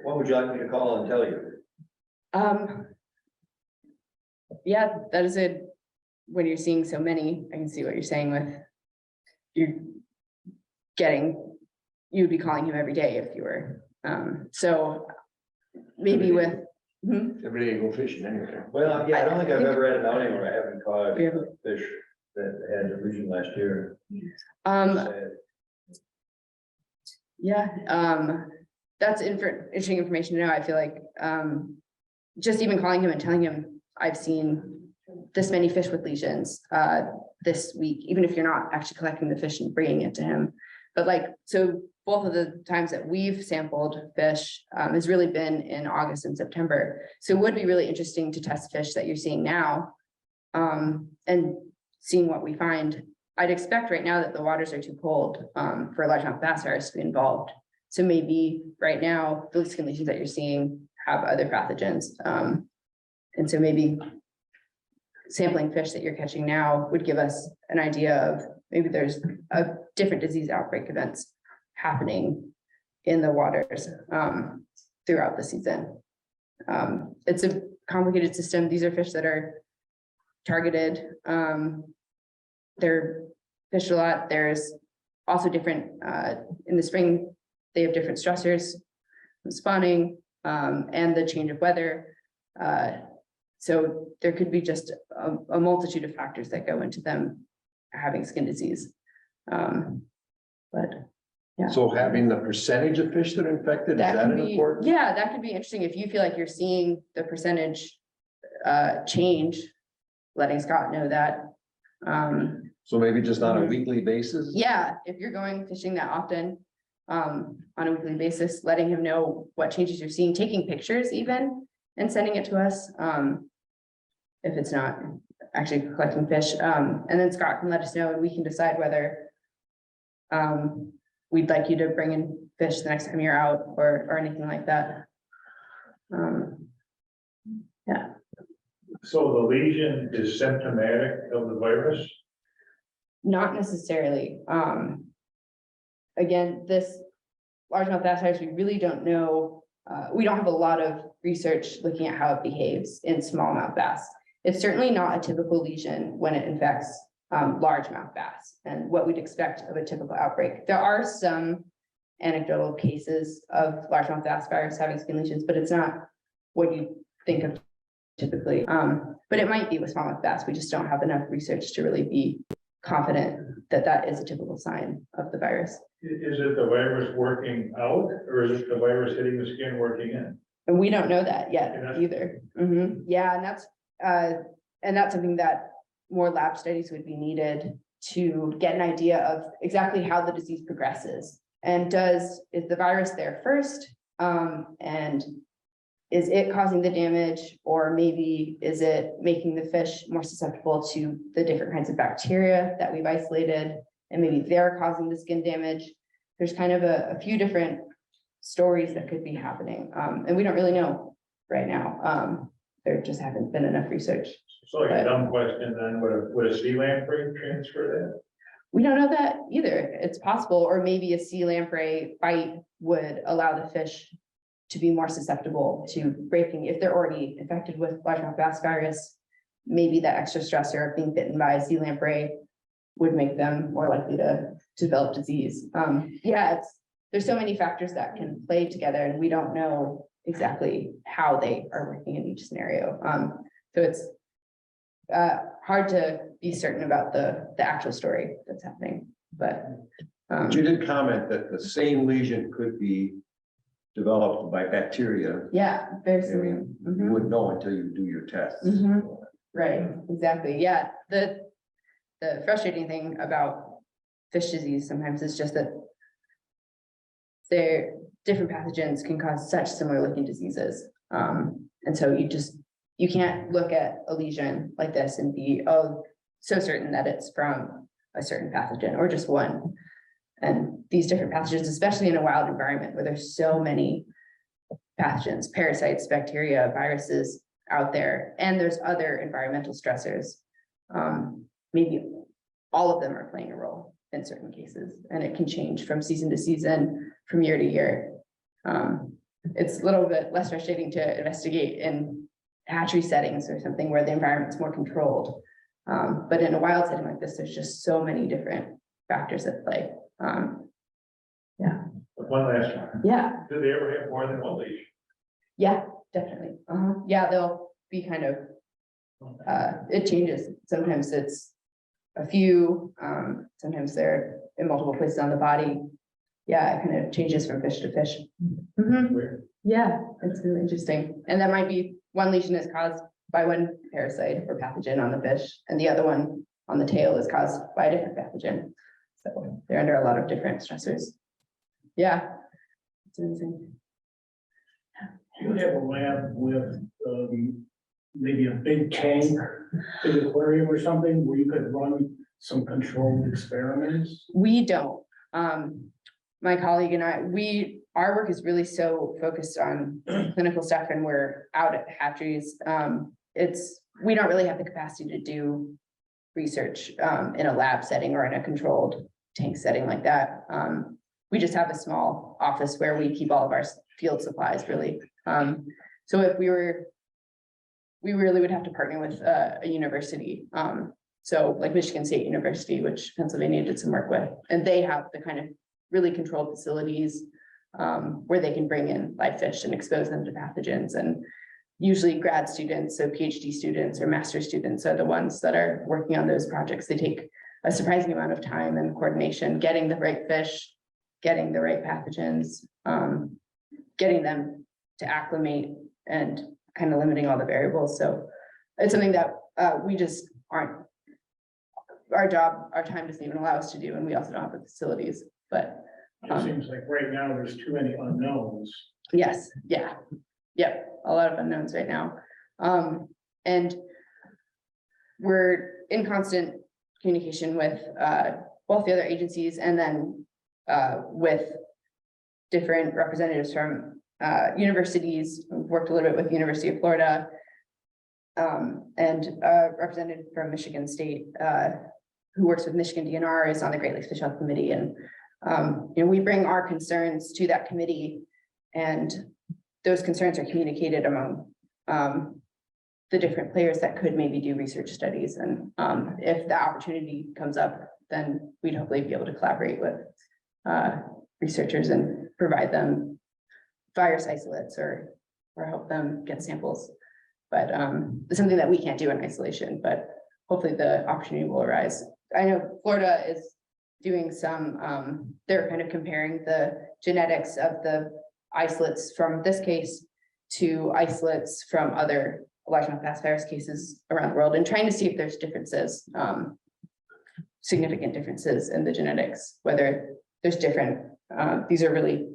[SPEAKER 3] What would you like me to call and tell you?
[SPEAKER 2] Yeah, that is it. When you're seeing so many, I can see what you're saying with you'd be calling him every day if you were, so maybe with.
[SPEAKER 1] Every day you go fishing anyway.
[SPEAKER 3] Well, yeah, I don't think I've
[SPEAKER 2] think-
[SPEAKER 3] ever had an outing where I haven't caught
[SPEAKER 2] We
[SPEAKER 3] a
[SPEAKER 2] haven't.
[SPEAKER 3] fish that had a lesion last year.
[SPEAKER 2] Um, Yeah, that's interesting information to know. I feel like, just even calling him and telling him, I've seen this many fish with lesions, this week, even if you're not actually collecting the fish and bringing it to him. But like, so both of the times that we've sampled fish, has really been in August and September. So it would be really interesting to test fish that you're seeing now, and seeing what we find. I'd expect right now that the waters are too cold, for largemouth bass virus to be involved. So maybe right now, those skin lesions that you're seeing have other pathogens. And so maybe sampling fish that you're catching now would give us an idea of maybe there's a different disease outbreak events happening in the waters, throughout the season. It's a complicated system. These are fish that are targeted. They're fished a lot. There's also different, in the spring, they have different stressors, spawning, and the change of weather. So there could be just a multitude of factors that go into them having skin disease. But yeah.
[SPEAKER 1] So having the percentage of fish that are infected, is that
[SPEAKER 2] could
[SPEAKER 1] an
[SPEAKER 2] be,
[SPEAKER 1] important?
[SPEAKER 2] yeah, that could be interesting. If you feel like you're seeing the percentage change, letting Scott know that.
[SPEAKER 1] So maybe just on a
[SPEAKER 2] Mhm.
[SPEAKER 1] weekly basis?
[SPEAKER 2] Yeah, if you're going fishing that often, on a weekly basis, letting him know what changes you're seeing, taking pictures even, and sending it to us. If it's not actually collecting fish, and then Scott can let us know and we can decide whether we'd like you to bring in fish the next time you're out or anything like that. Yeah.
[SPEAKER 4] So the lesion is symptomatic of the virus?
[SPEAKER 2] Not necessarily. Again, this largemouth bass virus, we really don't know. We don't have a lot of research looking at how it behaves in smallmouth bass. It's certainly not a typical lesion when it infects largemouth bass and what we'd expect of a typical outbreak. There are some anecdotal cases of largemouth bass virus having skin lesions, but it's not what you think of typically. But it might be with smallmouth bass. We just don't have enough research to really be confident that that is a typical sign of the virus.
[SPEAKER 4] Is it the virus working out or is it the virus hitting the skin working in?
[SPEAKER 2] And we don't know that yet
[SPEAKER 4] Yeah.
[SPEAKER 2] either. Yeah, and that's something that more lab studies would be needed to get an idea of exactly how the disease progresses. And is the virus there first? And is it causing the damage, or maybe is it making the fish more susceptible to the different kinds of bacteria that we've isolated, and maybe they're causing the skin damage? There's kind of a few different stories that could be happening, and we don't really know right now. There just haven't been enough research.
[SPEAKER 4] So like a dumb question then, would a sea lamprey transfer that?
[SPEAKER 2] We don't know that either. It's possible, or maybe a sea lamprey bite would allow the fish to be more susceptible to breaking. If they're already infected with largemouth bass virus, maybe that extra stressor of being bitten by a sea lamprey would make them more likely to develop disease. Yeah, there's so many factors that can play together, and we don't know exactly how they are working in each scenario. So it's hard to be certain about the actual story that's happening, but.
[SPEAKER 1] But you did comment that the same lesion could be developed by bacteria.
[SPEAKER 2] Yeah, very
[SPEAKER 1] I
[SPEAKER 2] similar.
[SPEAKER 1] mean, you wouldn't know until you do your tests.
[SPEAKER 2] Right, exactly. Yeah, the frustrating thing about fish disease sometimes is just that their different pathogens can cause such similar looking diseases. And so you can't look at a lesion like this and be, oh, so certain that it's from a certain pathogen or just one. And these different pathogens, especially in a wild environment where there's so many pathogens, parasites, bacteria, viruses out there, and there's other environmental stressors. Maybe all of them are playing a role in certain cases, and it can change from season to season, from year to year. It's a little bit less frustrating to investigate in hatchery settings or something where the environment's more controlled. But in a wild setting like this, there's just so many different factors at play. Yeah.
[SPEAKER 4] One last one.
[SPEAKER 2] Yeah.
[SPEAKER 4] Do they ever have more than one lesion?
[SPEAKER 2] Yeah, definitely. Yeah, they'll be kind of, it changes. Sometimes it's a few, sometimes they're in multiple places on the body. yeah, it kind of changes from fish to fish. Mhm.
[SPEAKER 4] Weird.
[SPEAKER 2] Yeah, it's really interesting. And that might be one lesion is caused by one parasite or pathogen on the fish, and the other one on the tail is caused by a different pathogen. So they're under a lot of different stressors. Yeah. It's amazing.
[SPEAKER 5] Do you have a lab with, maybe a big tank, big aquarium or something where you could run some controlled experiments?
[SPEAKER 2] We don't. My colleague and I, our work is really so focused on clinical stuff and we're out at hatcheries. We don't really have the capacity to do research in a lab setting or in a controlled tank setting like that. We just have a small office where we keep all of our field supplies really. So if we really would have to partner with a university. So like Michigan State University, which Pennsylvania did some work with, and they have the kind of really controlled facilities where they can bring in live fish and expose them to pathogens. And usually grad students, so PhD students or master's students are the ones that are working on those projects. They take a surprising amount of time and coordination, getting the right fish, getting the right pathogens, getting them to acclimate and kind of limiting all the variables. So it's something that we just aren't, our time doesn't even allow us to do, and we also don't have the facilities, but
[SPEAKER 5] It seems like right now there's too many unknowns.
[SPEAKER 2] yes, yeah, yep, a lot of unknowns right now. And we're in constant communication with both the other agencies and then with different representatives from universities. We've worked a little bit with the University of Florida and representative from Michigan State who works with Michigan DNR is on the Great Lakes Fish Health Committee. And we bring our concerns to that committee, and those concerns are communicated among the different players that could maybe do research studies. And if the opportunity comes up, then we'd hopefully be able to collaborate with researchers and provide them virus isolates or help them get samples. But it's something that we can't do in isolation, but hopefully the opportunity will arise. I know Florida is doing some, they're kind of comparing the genetics of the isolates from this case to isolates from other largemouth bass virus cases around the world and trying to see if there's differences, significant differences in the genetics, whether there's different, these are really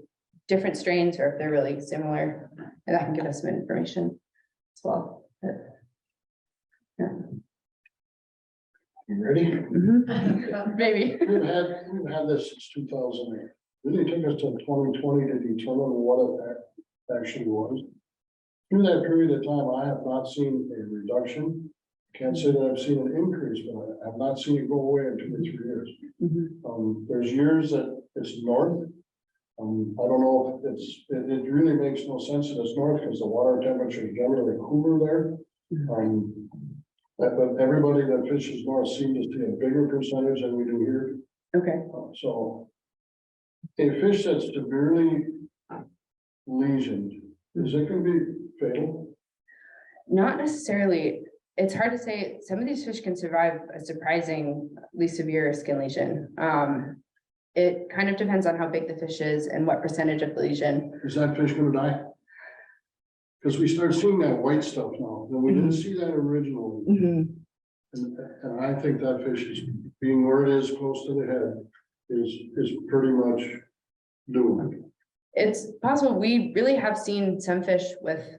[SPEAKER 2] different strains or if they're really similar, and that can give us some information as well. But, yeah.
[SPEAKER 6] You ready?
[SPEAKER 2] Maybe.
[SPEAKER 6] We've had this since 2008. Really took us to 2020 to determine what it actually was. Through that period of time, I have not seen a reduction. Can't say that I've seen an increase, but I have not seen it go away in 2 or 3 years. There's years that it's north. I don't know if it really makes no sense that it's north because the water temperature is generally cooler there. But everybody that fishes north seems to see a bigger percentage than we do here.
[SPEAKER 2] Okay.
[SPEAKER 6] So a fish that's severely lesioned, is it going to be fatal?
[SPEAKER 2] Not necessarily. It's hard to say. Some of these fish can survive a surprisingly severe skin lesion. It kind of depends on how big the fish is and what percentage of the lesion.
[SPEAKER 6] Is that fish going to die? Because we start seeing that white stuff now, and we didn't see that originally. And I think that fish is being where it is close to the head is pretty much doomed.
[SPEAKER 2] It's possible. We really have seen some fish with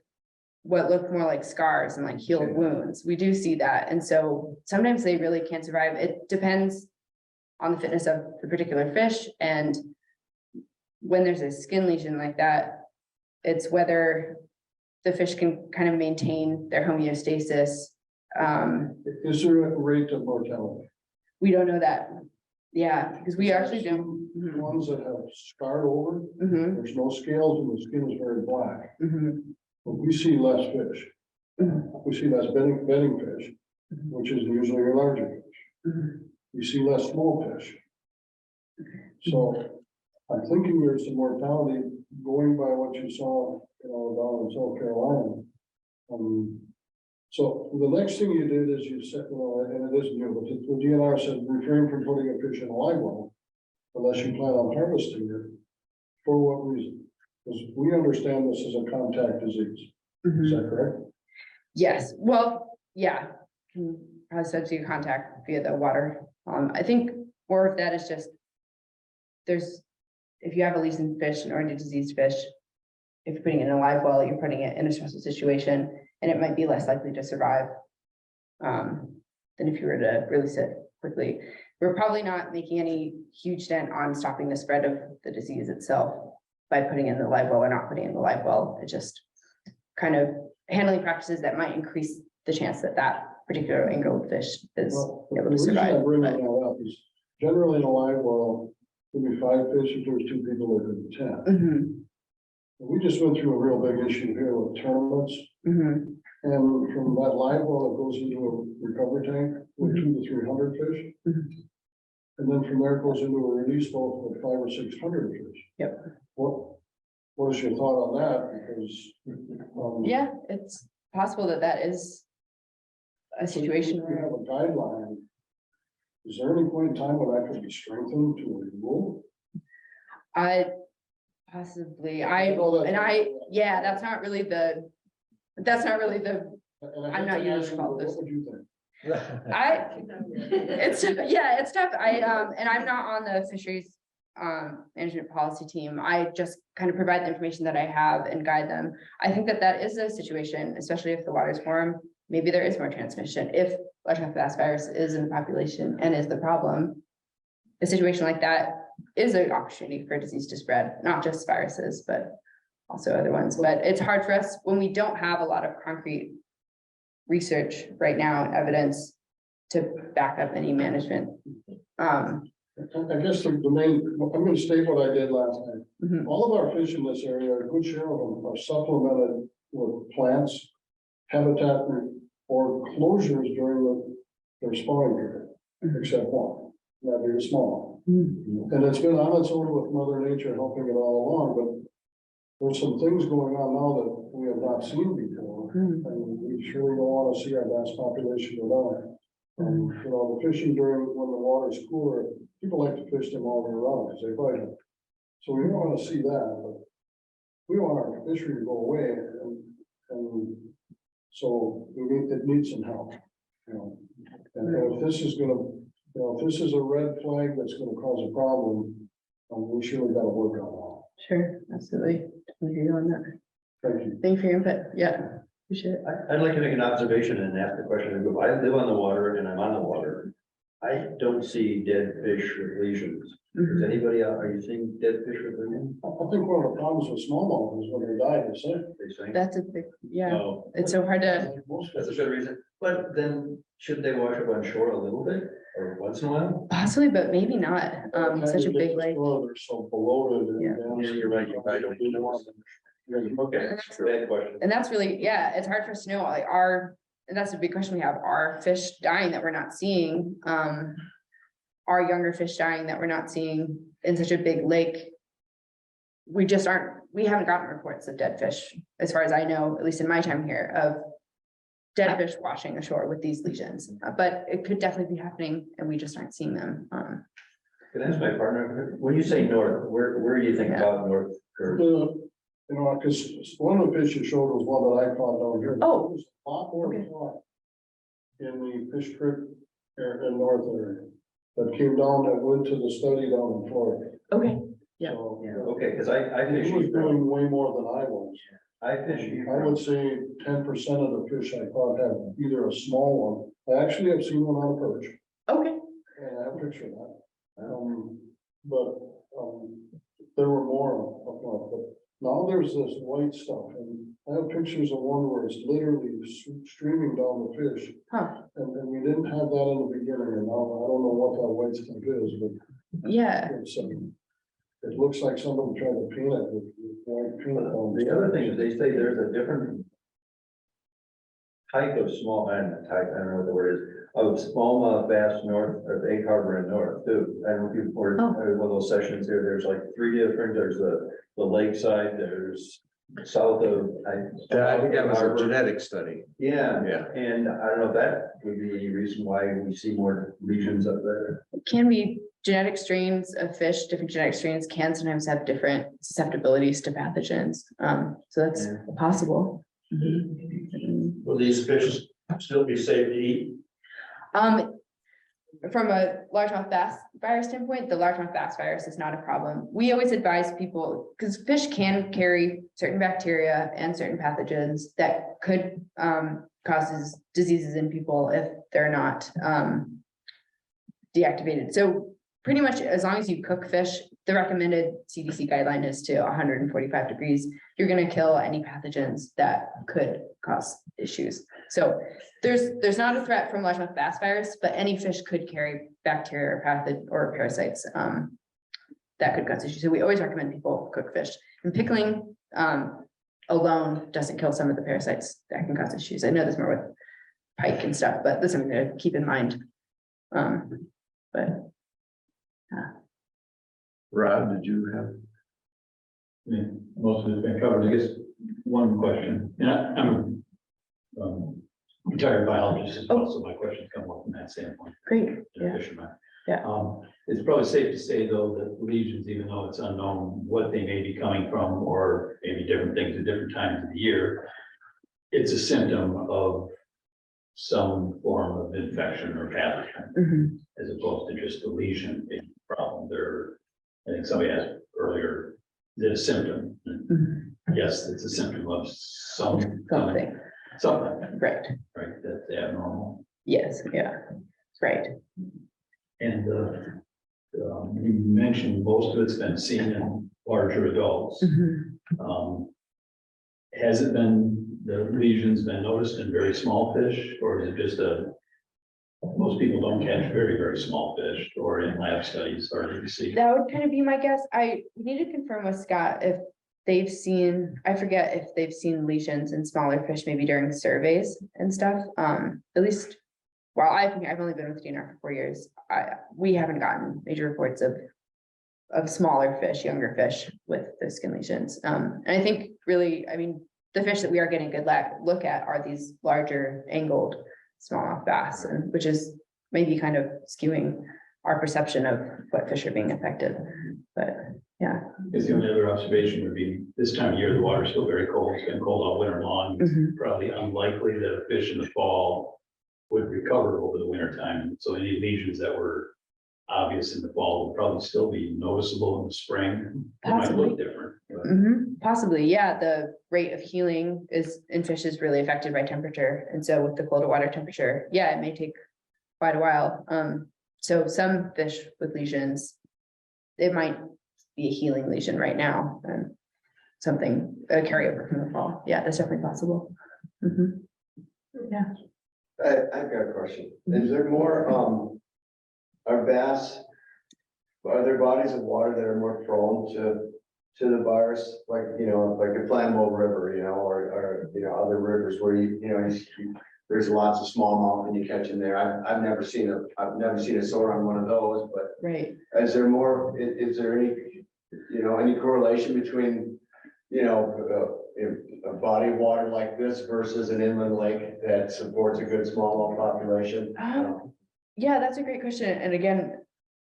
[SPEAKER 2] what look more like scars and like healed wounds. We do see that. And so sometimes they really can't survive. It depends on the fitness of the particular fish. And when there's a skin lesion like that, it's whether the fish can kind of maintain their homeostasis.
[SPEAKER 6] Is there a rate of mortality?
[SPEAKER 2] We don't know that. Yeah, because we actually don't.
[SPEAKER 6] Ones that have scarred over, there's no scales and the skin is very black. But we see less fish. We see less bedding fish, which is usually a larger fish. We see less small fish. So I'm thinking there's some mortality going by what you saw, down in South Carolina. So the next thing you did is you said, and it is new, but the DNR said refrain from putting a fish in a live well unless you plan on harvesting it. For what reason? Because we understand this is a contact disease, is that correct?
[SPEAKER 2] Yes, well, yeah, can probably substitute contact via the water. I think more of that is just, if you have a lesion fish or a diseased fish, if you're putting it in a live well, you're putting it in a stressful situation, and it might be less likely to survive than if you were to release it quickly. We're probably not making any huge dent on stopping the spread of the disease itself by putting in the live well or not putting in the live well. It's just kind of handling practices that might increase the chance that that particular angled fish is
[SPEAKER 6] Well,
[SPEAKER 2] able
[SPEAKER 6] the
[SPEAKER 2] to
[SPEAKER 6] reason I
[SPEAKER 2] survive.
[SPEAKER 6] bring
[SPEAKER 2] but-
[SPEAKER 6] that up is generally in a live well, there'll be 5 fish, if there's 2 people, there'll be 10.
[SPEAKER 2] Mhm,
[SPEAKER 6] We just went through a real big issue here with tournaments,
[SPEAKER 2] mhm,
[SPEAKER 6] and from that live well, it goes into a recovery tank with 200 to 300 fish.
[SPEAKER 2] Mhm.
[SPEAKER 6] And then from there it goes into a release boat with 500 or 600 fish.
[SPEAKER 2] Yep.
[SPEAKER 6] What is your thought on that? Because.
[SPEAKER 2] Yeah, it's possible that that is a situation
[SPEAKER 6] We
[SPEAKER 2] where,
[SPEAKER 6] have a guideline. Is there any point in time when that could be strengthened to a rule?
[SPEAKER 2] possibly,
[SPEAKER 6] know that's-
[SPEAKER 2] yeah, that's not really the,
[SPEAKER 6] And I
[SPEAKER 2] I'm
[SPEAKER 6] hate
[SPEAKER 2] not
[SPEAKER 6] to
[SPEAKER 2] your
[SPEAKER 6] ask you,
[SPEAKER 2] fault,
[SPEAKER 6] but
[SPEAKER 2] this-
[SPEAKER 6] What would you think?
[SPEAKER 2] it's, yeah, it's tough. And I'm not on the fisheries management policy team. I just kind of provide the information that I have and guide them. I think that that is a situation, especially if the water's warm, maybe there is more transmission. If largemouth bass virus is in the population and is the problem, a situation like that is an opportunity for disease to spread, not just viruses, but also other ones. But it's hard for us when we don't have a lot of concrete research right now and evidence to back up any management.
[SPEAKER 6] I guess the main, I'm gonna state what I did last night.
[SPEAKER 2] Mhm,
[SPEAKER 6] All of our fish in this area, a good share of them are supplemented with plants, habitat, or closures during their spawning period, except one, that being small.
[SPEAKER 2] mhm,
[SPEAKER 6] And it's been on its own with Mother Nature helping it all along, but there's some things going on now that we have not seen before.
[SPEAKER 2] mhm.
[SPEAKER 6] And we surely don't want to see our bass population go down. You know, the fishing during, when the water's cooler, people like to fish them all year round, because they bite them. So we don't want to see that, but we want our fishery to go away, and so it needs some help, you know. And if this is gonna, you know, if this is a red flag that's gonna cause a problem, we surely gotta work on that.
[SPEAKER 2] Sure, absolutely. Totally agree on that.
[SPEAKER 6] Thank you.
[SPEAKER 2] Thank you for your input. Yeah, appreciate it.
[SPEAKER 3] I'd like to make an observation and ask the question. If I live on the water and I'm on the water, I don't see dead fish with lesions. Is
[SPEAKER 2] Mhm.
[SPEAKER 3] anybody out, are you seeing dead fish with lesions?
[SPEAKER 6] I think one of the problems with smallmouth is when they die, they sink.
[SPEAKER 3] They say?
[SPEAKER 2] That's a big, yeah,
[SPEAKER 3] No,
[SPEAKER 2] it's so hard to,
[SPEAKER 6] Like most
[SPEAKER 3] that's a
[SPEAKER 6] fish.
[SPEAKER 3] good reason. But then shouldn't they wash up on shore a little bit or once in a while?
[SPEAKER 2] possibly, but maybe not.
[SPEAKER 6] By the time
[SPEAKER 2] Such a
[SPEAKER 6] you get
[SPEAKER 2] big
[SPEAKER 6] to
[SPEAKER 2] lake.
[SPEAKER 6] shore, they're so bloated and.
[SPEAKER 2] Yeah.
[SPEAKER 3] Yeah, you're right. You probably don't need one. Okay, bad question.
[SPEAKER 2] And that's really, yeah, it's hard for us to know, like, and that's a big question we have, are fish dying that we're not seeing? Are younger fish dying that we're not seeing in such a big lake? We haven't gotten reports of dead fish, as far as I know, at least in my time here, of dead fish washing ashore with these lesions, but it could definitely be happening and we just aren't seeing them.
[SPEAKER 3] Can I ask my partner, when you say north, where do you think
[SPEAKER 2] Yeah.
[SPEAKER 3] about north? Or
[SPEAKER 6] You know, because one of the fish you showed was one that I caught down here.
[SPEAKER 2] Oh.
[SPEAKER 6] There was a lot more
[SPEAKER 2] Okay.
[SPEAKER 6] caught in the fish creek here in north area that came down, that went to the study down in Florida.
[SPEAKER 2] Okay, Yeah.
[SPEAKER 6] So,
[SPEAKER 3] Okay, because I fish.
[SPEAKER 6] he was
[SPEAKER 3] east from-
[SPEAKER 6] doing way more than I was.
[SPEAKER 3] I fish. east
[SPEAKER 6] I
[SPEAKER 3] from-
[SPEAKER 6] would say 10% of the fish I caught had either a small one. I actually have seen one on a perch,
[SPEAKER 2] okay,
[SPEAKER 6] and I have a picture of that. But there were more of them, but now there's this white stuff, and I have pictures of one where it's literally streaming down the fish.
[SPEAKER 2] huh,
[SPEAKER 6] And we didn't have that in the beginning, and now I don't know what that white stuff is, but
[SPEAKER 2] yeah,
[SPEAKER 6] it's, it looks like somebody tried to paint it with white paint on.
[SPEAKER 3] The other thing is they say there's a different type of small, I don't know what the word is, of smallmouth bass north of Egg Harbor and north too. I don't know if you've heard
[SPEAKER 2] Oh.
[SPEAKER 3] one of those sessions here, there's like 3 different, there's the lakeside, there's south of.
[SPEAKER 1] I think that was a genetic study.
[SPEAKER 3] Yeah,
[SPEAKER 1] Yeah.
[SPEAKER 3] and I don't know if that would be any reason why we see more lesions up there.
[SPEAKER 2] it can be genetic strains of fish, different genetic strains can sometimes have different susceptibilities to pathogens. So that's possible.
[SPEAKER 3] Will these fish still be safe to eat?
[SPEAKER 2] From a largemouth bass virus standpoint, the largemouth bass virus is not a problem. We always advise people, because fish can carry certain bacteria and certain pathogens that could causes diseases in people if they're not deactivated. So pretty much as long as you cook fish, the recommended CDC guideline is to 145 degrees. You're going to kill any pathogens that could cause issues. So there's not a threat from largemouth bass virus, but any fish could carry bacteria or pathogen or parasites that could cause issues. So we always recommend people cook fish. And pickling alone doesn't kill some of the parasites that can cause issues. I know there's more with pike and stuff, but that's something to keep in mind. But
[SPEAKER 1] Rod, did you have?
[SPEAKER 7] Yeah, most of it's been covered. I guess one question, and I'm retired biologist as well, so my questions come up from that standpoint.
[SPEAKER 2] great,
[SPEAKER 7] as a
[SPEAKER 2] yeah.
[SPEAKER 7] fisherman.
[SPEAKER 2] Yeah.
[SPEAKER 7] It's probably safe to say though that lesions, even though it's unknown what they may be coming from, or maybe different things at different times of the year, it's a symptom of some form of infection or pathogen,
[SPEAKER 2] Mhm.
[SPEAKER 7] as opposed to just a lesion being a problem. I think somebody asked earlier, is it a symptom?
[SPEAKER 2] Mhm.
[SPEAKER 7] Yes, it's a symptom of something,
[SPEAKER 2] Something, right,
[SPEAKER 7] right, that's abnormal.
[SPEAKER 2] yes, yeah, right.
[SPEAKER 7] And you mentioned most of it's been seen in larger adults.
[SPEAKER 2] Mhm.
[SPEAKER 7] Has it been, the lesions been noticed in very small fish, or is it just most people don't catch very, very small fish, or in lab studies, or do you see?
[SPEAKER 2] That would kind of be my guess. I need to confirm with Scott if they've seen, I forget if they've seen lesions in smaller fish, maybe during surveys and stuff. At least while I've only been with DNR for 4 years, we haven't gotten major reports of smaller fish, younger fish with the skin lesions. And I think really, I mean, the fish that we are getting a good look at are these larger angled smallmouth bass, and which is maybe kind of skewing our perception of what fish are being affected. But yeah.
[SPEAKER 7] Because the only other observation would be this time of year, the water's still very cold. It's been cold all winter long. It's
[SPEAKER 2] Mhm.
[SPEAKER 7] probably unlikely that a fish in the fall would recover over the winter time. So any lesions that were obvious in the fall will probably still be noticeable in the spring. It might
[SPEAKER 2] Possibly.
[SPEAKER 7] look different, but
[SPEAKER 2] Possibly, yeah, the rate of healing in fish is really affected by temperature. And so with the colder water temperature, yeah, it may take quite a while. So some fish with lesions, it might be a healing lesion right now and a carryover from the fall. Yeah, that's definitely possible. Mhm. Yeah.
[SPEAKER 8] I've got a question. Is there more, are there bodies of water that are more prone to the virus? Like, like the Flammable River, or other rivers where there's lots of smallmouth and you catch them there. I've never seen a sore on one of those, but
[SPEAKER 2] Right.
[SPEAKER 8] is there more, is there any correlation between, a body of water like this versus an inland lake that supports a good smallmouth population?
[SPEAKER 2] Yeah, that's a great question. And again,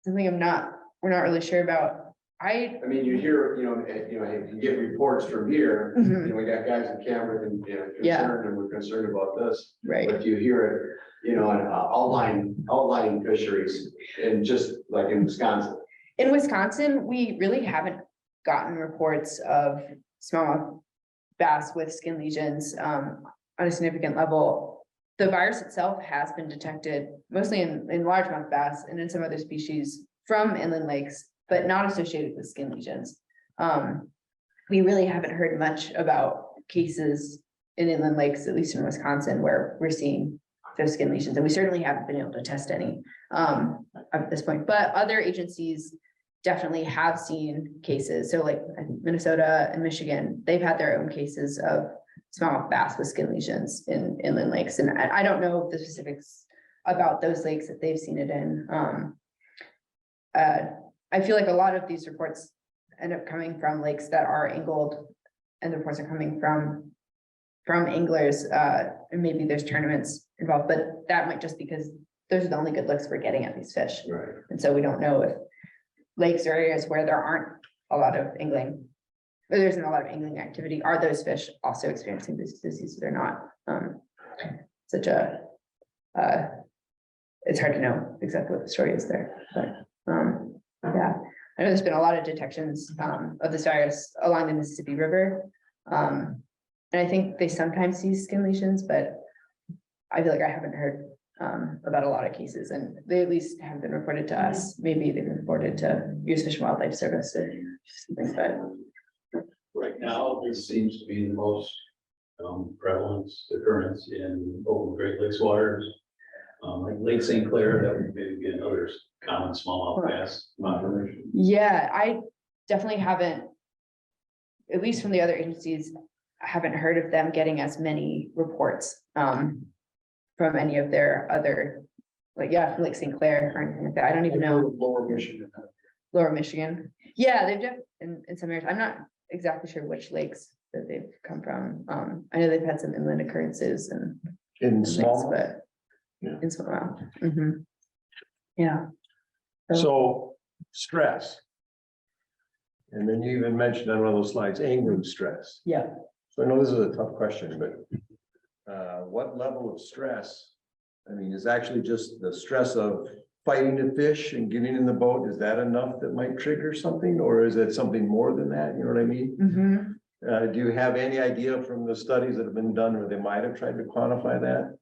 [SPEAKER 2] something we're not really sure about.
[SPEAKER 8] I mean, you hear, you get reports from here,
[SPEAKER 2] Mhm.
[SPEAKER 8] we got guys in Cameron and,
[SPEAKER 2] Yeah.
[SPEAKER 8] concerned, and we're concerned about this.
[SPEAKER 2] Right.
[SPEAKER 8] But you hear it, on outlying fisheries, and just like in Wisconsin.
[SPEAKER 2] In Wisconsin, we really haven't gotten reports of smallmouth bass with skin lesions on a significant level. The virus itself has been detected mostly in largemouth bass and in some other species from inland lakes, but not associated with skin lesions. We really haven't heard much about cases in inland lakes, at least in Wisconsin, where we're seeing those skin lesions, and we certainly haven't been able to test any at this point. But other agencies definitely have seen cases. So like I think Minnesota and Michigan, they've had their own cases of smallmouth bass with skin lesions in inland lakes. And I don't know the specifics about those lakes that they've seen it in. I feel like a lot of these reports end up coming from lakes that are angled, and the reports are coming from anglers, and maybe there's tournaments involved, but that might just because those are the only good looks we're getting at these fish.
[SPEAKER 8] Right.
[SPEAKER 2] And so we don't know if lakes or areas where there aren't a lot of angling, or there isn't a lot of angling activity, are those fish also experiencing this disease or not? Such a, it's hard to know exactly what the story is there, but, yeah. I know there's been a lot of detections, of this virus along the Mississippi River. And I think they sometimes see skin lesions, but I feel like I haven't heard, about a lot of cases, and they at least have been reported to us. Maybe they've been reported to U.S. Fish and Wildlife Service or something, but.
[SPEAKER 7] Right now, this seems to be the most prevalent occurrence in open Great Lakes waters. Like Lake St. Clair, that would be another common smallmouth bass population.
[SPEAKER 2] Yeah, I definitely haven't, at least from the other agencies, I haven't heard of them getting as many reports from any of their other, like, yeah, from Lake St. Clair or anything like that. I don't even know.
[SPEAKER 6] Lower Michigan.
[SPEAKER 2] Lower Michigan. Yeah, they've just in some areas. I'm not exactly sure which lakes that they've come from. I know they've had some inland occurrences and
[SPEAKER 1] In
[SPEAKER 2] lakes,
[SPEAKER 1] small,
[SPEAKER 2] but
[SPEAKER 1] Yeah.
[SPEAKER 2] in small. Yeah.
[SPEAKER 1] so stress. And then you even mentioned on one of those slides, angling stress.
[SPEAKER 2] Yeah.
[SPEAKER 1] So I know this is a tough question, but what level of stress? I mean, is actually just the stress of fighting the fish and getting in the boat, is that enough that might trigger something, or is it something more than that? You know what I mean? Do you have any idea from the studies that have been done where they might have tried to quantify that?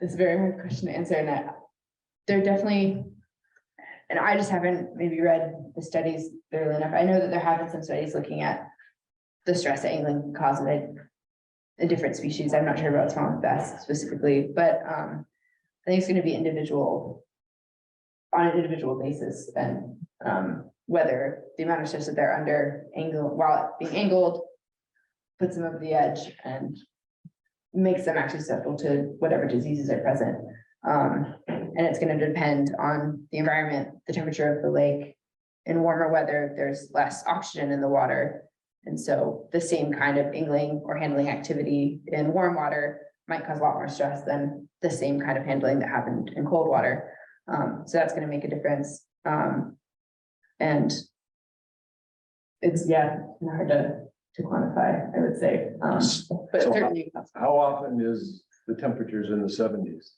[SPEAKER 2] It's a very hard question to answer, and they're definitely, and I just haven't maybe read the studies thoroughly enough. I know that there have been some studies looking at the stress that angling causes in different species. I'm not sure about smallmouth bass specifically, but I think it's going to be individual, on an individual basis, and whether the amount of stress that they're under while being angled puts them over the edge and makes them actually susceptible to whatever diseases are present. And it's going to depend on the environment, the temperature of the lake. In warmer weather, there's less oxygen in the water. And so the same kind of angling or handling activity in warm water might cause a lot more stress than the same kind of handling that happened in cold water. So that's going to make a difference. And it's, yeah, hard to quantify, I would say. But
[SPEAKER 1] So
[SPEAKER 2] certainly.
[SPEAKER 1] How often is the temperatures in the 70s?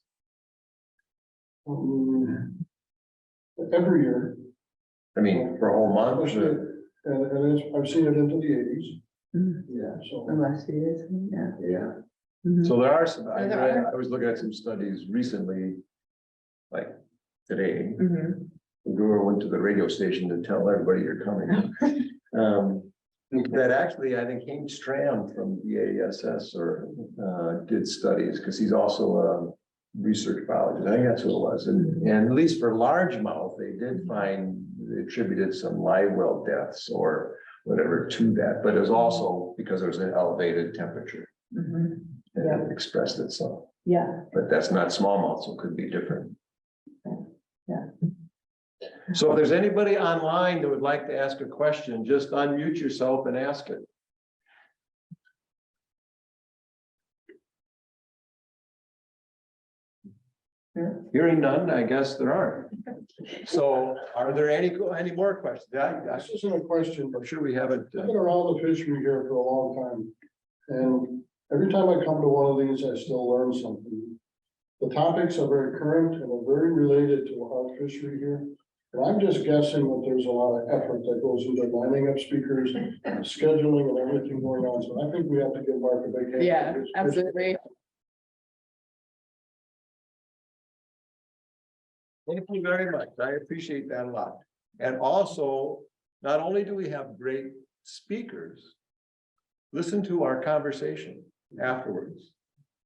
[SPEAKER 6] Every year,
[SPEAKER 1] I mean, for a whole month?
[SPEAKER 6] and I've seen it into the 80s.
[SPEAKER 2] Mhm.
[SPEAKER 6] Yeah, so.
[SPEAKER 2] The last few years, yeah.
[SPEAKER 8] Yeah.
[SPEAKER 2] Mhm.
[SPEAKER 1] So there are some, I
[SPEAKER 2] There
[SPEAKER 1] read,
[SPEAKER 2] are.
[SPEAKER 1] I was looking at some studies recently, like today,
[SPEAKER 2] Mhm.
[SPEAKER 1] the guru went to the radio station to tell everybody you're coming. That actually, I think Hank Stram from BASS did studies, because he's also a research biologist. I think that's who it was. And at least for largemouth, they did find, they attributed some live well deaths or whatever to that, but it was also because there was an elevated temperature.
[SPEAKER 2] Mhm.
[SPEAKER 1] And it expressed itself,
[SPEAKER 2] Yeah.
[SPEAKER 1] but that's not smallmouth, so it could be different.
[SPEAKER 2] Yeah.
[SPEAKER 1] So if there's anybody online that would like to ask a question, just unmute yourself and ask it. Hearing none, I guess there aren't. So are there any more questions?
[SPEAKER 6] This isn't a question, but
[SPEAKER 1] I'm sure we haven't.
[SPEAKER 6] I've been around the fishery here for a long time. And every time I come to one of these, I still learn something. The topics are very current and are very related to our fishery here. And I'm just guessing that there's a lot of effort that goes into lining up speakers, scheduling and everything going on. So I think we have to give Mark a big hand.
[SPEAKER 2] Yeah, absolutely.
[SPEAKER 1] Thank you very much. I appreciate that a lot. And also, not only do we have great speakers, listen to our conversation afterwards.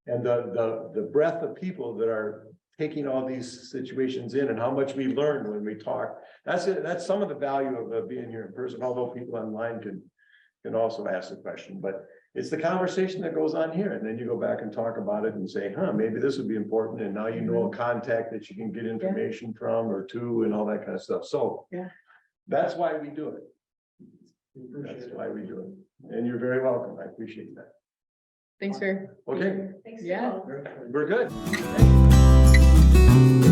[SPEAKER 1] And the breadth of people that are taking all these situations in and how much we learn when we talk. That's it. That's some of the value of being here in person, although people online can also ask the question, but it's the conversation that goes on here. And then you go back and talk about it and say, maybe this would be important. And now you know a contact that you can get information from or to and all that kind of stuff. So
[SPEAKER 2] Yeah.
[SPEAKER 1] That's why we do it. That's why we do it. And you're very welcome. I appreciate that.
[SPEAKER 2] Thanks for.
[SPEAKER 1] Okay,
[SPEAKER 2] Yeah.
[SPEAKER 1] we're good. you.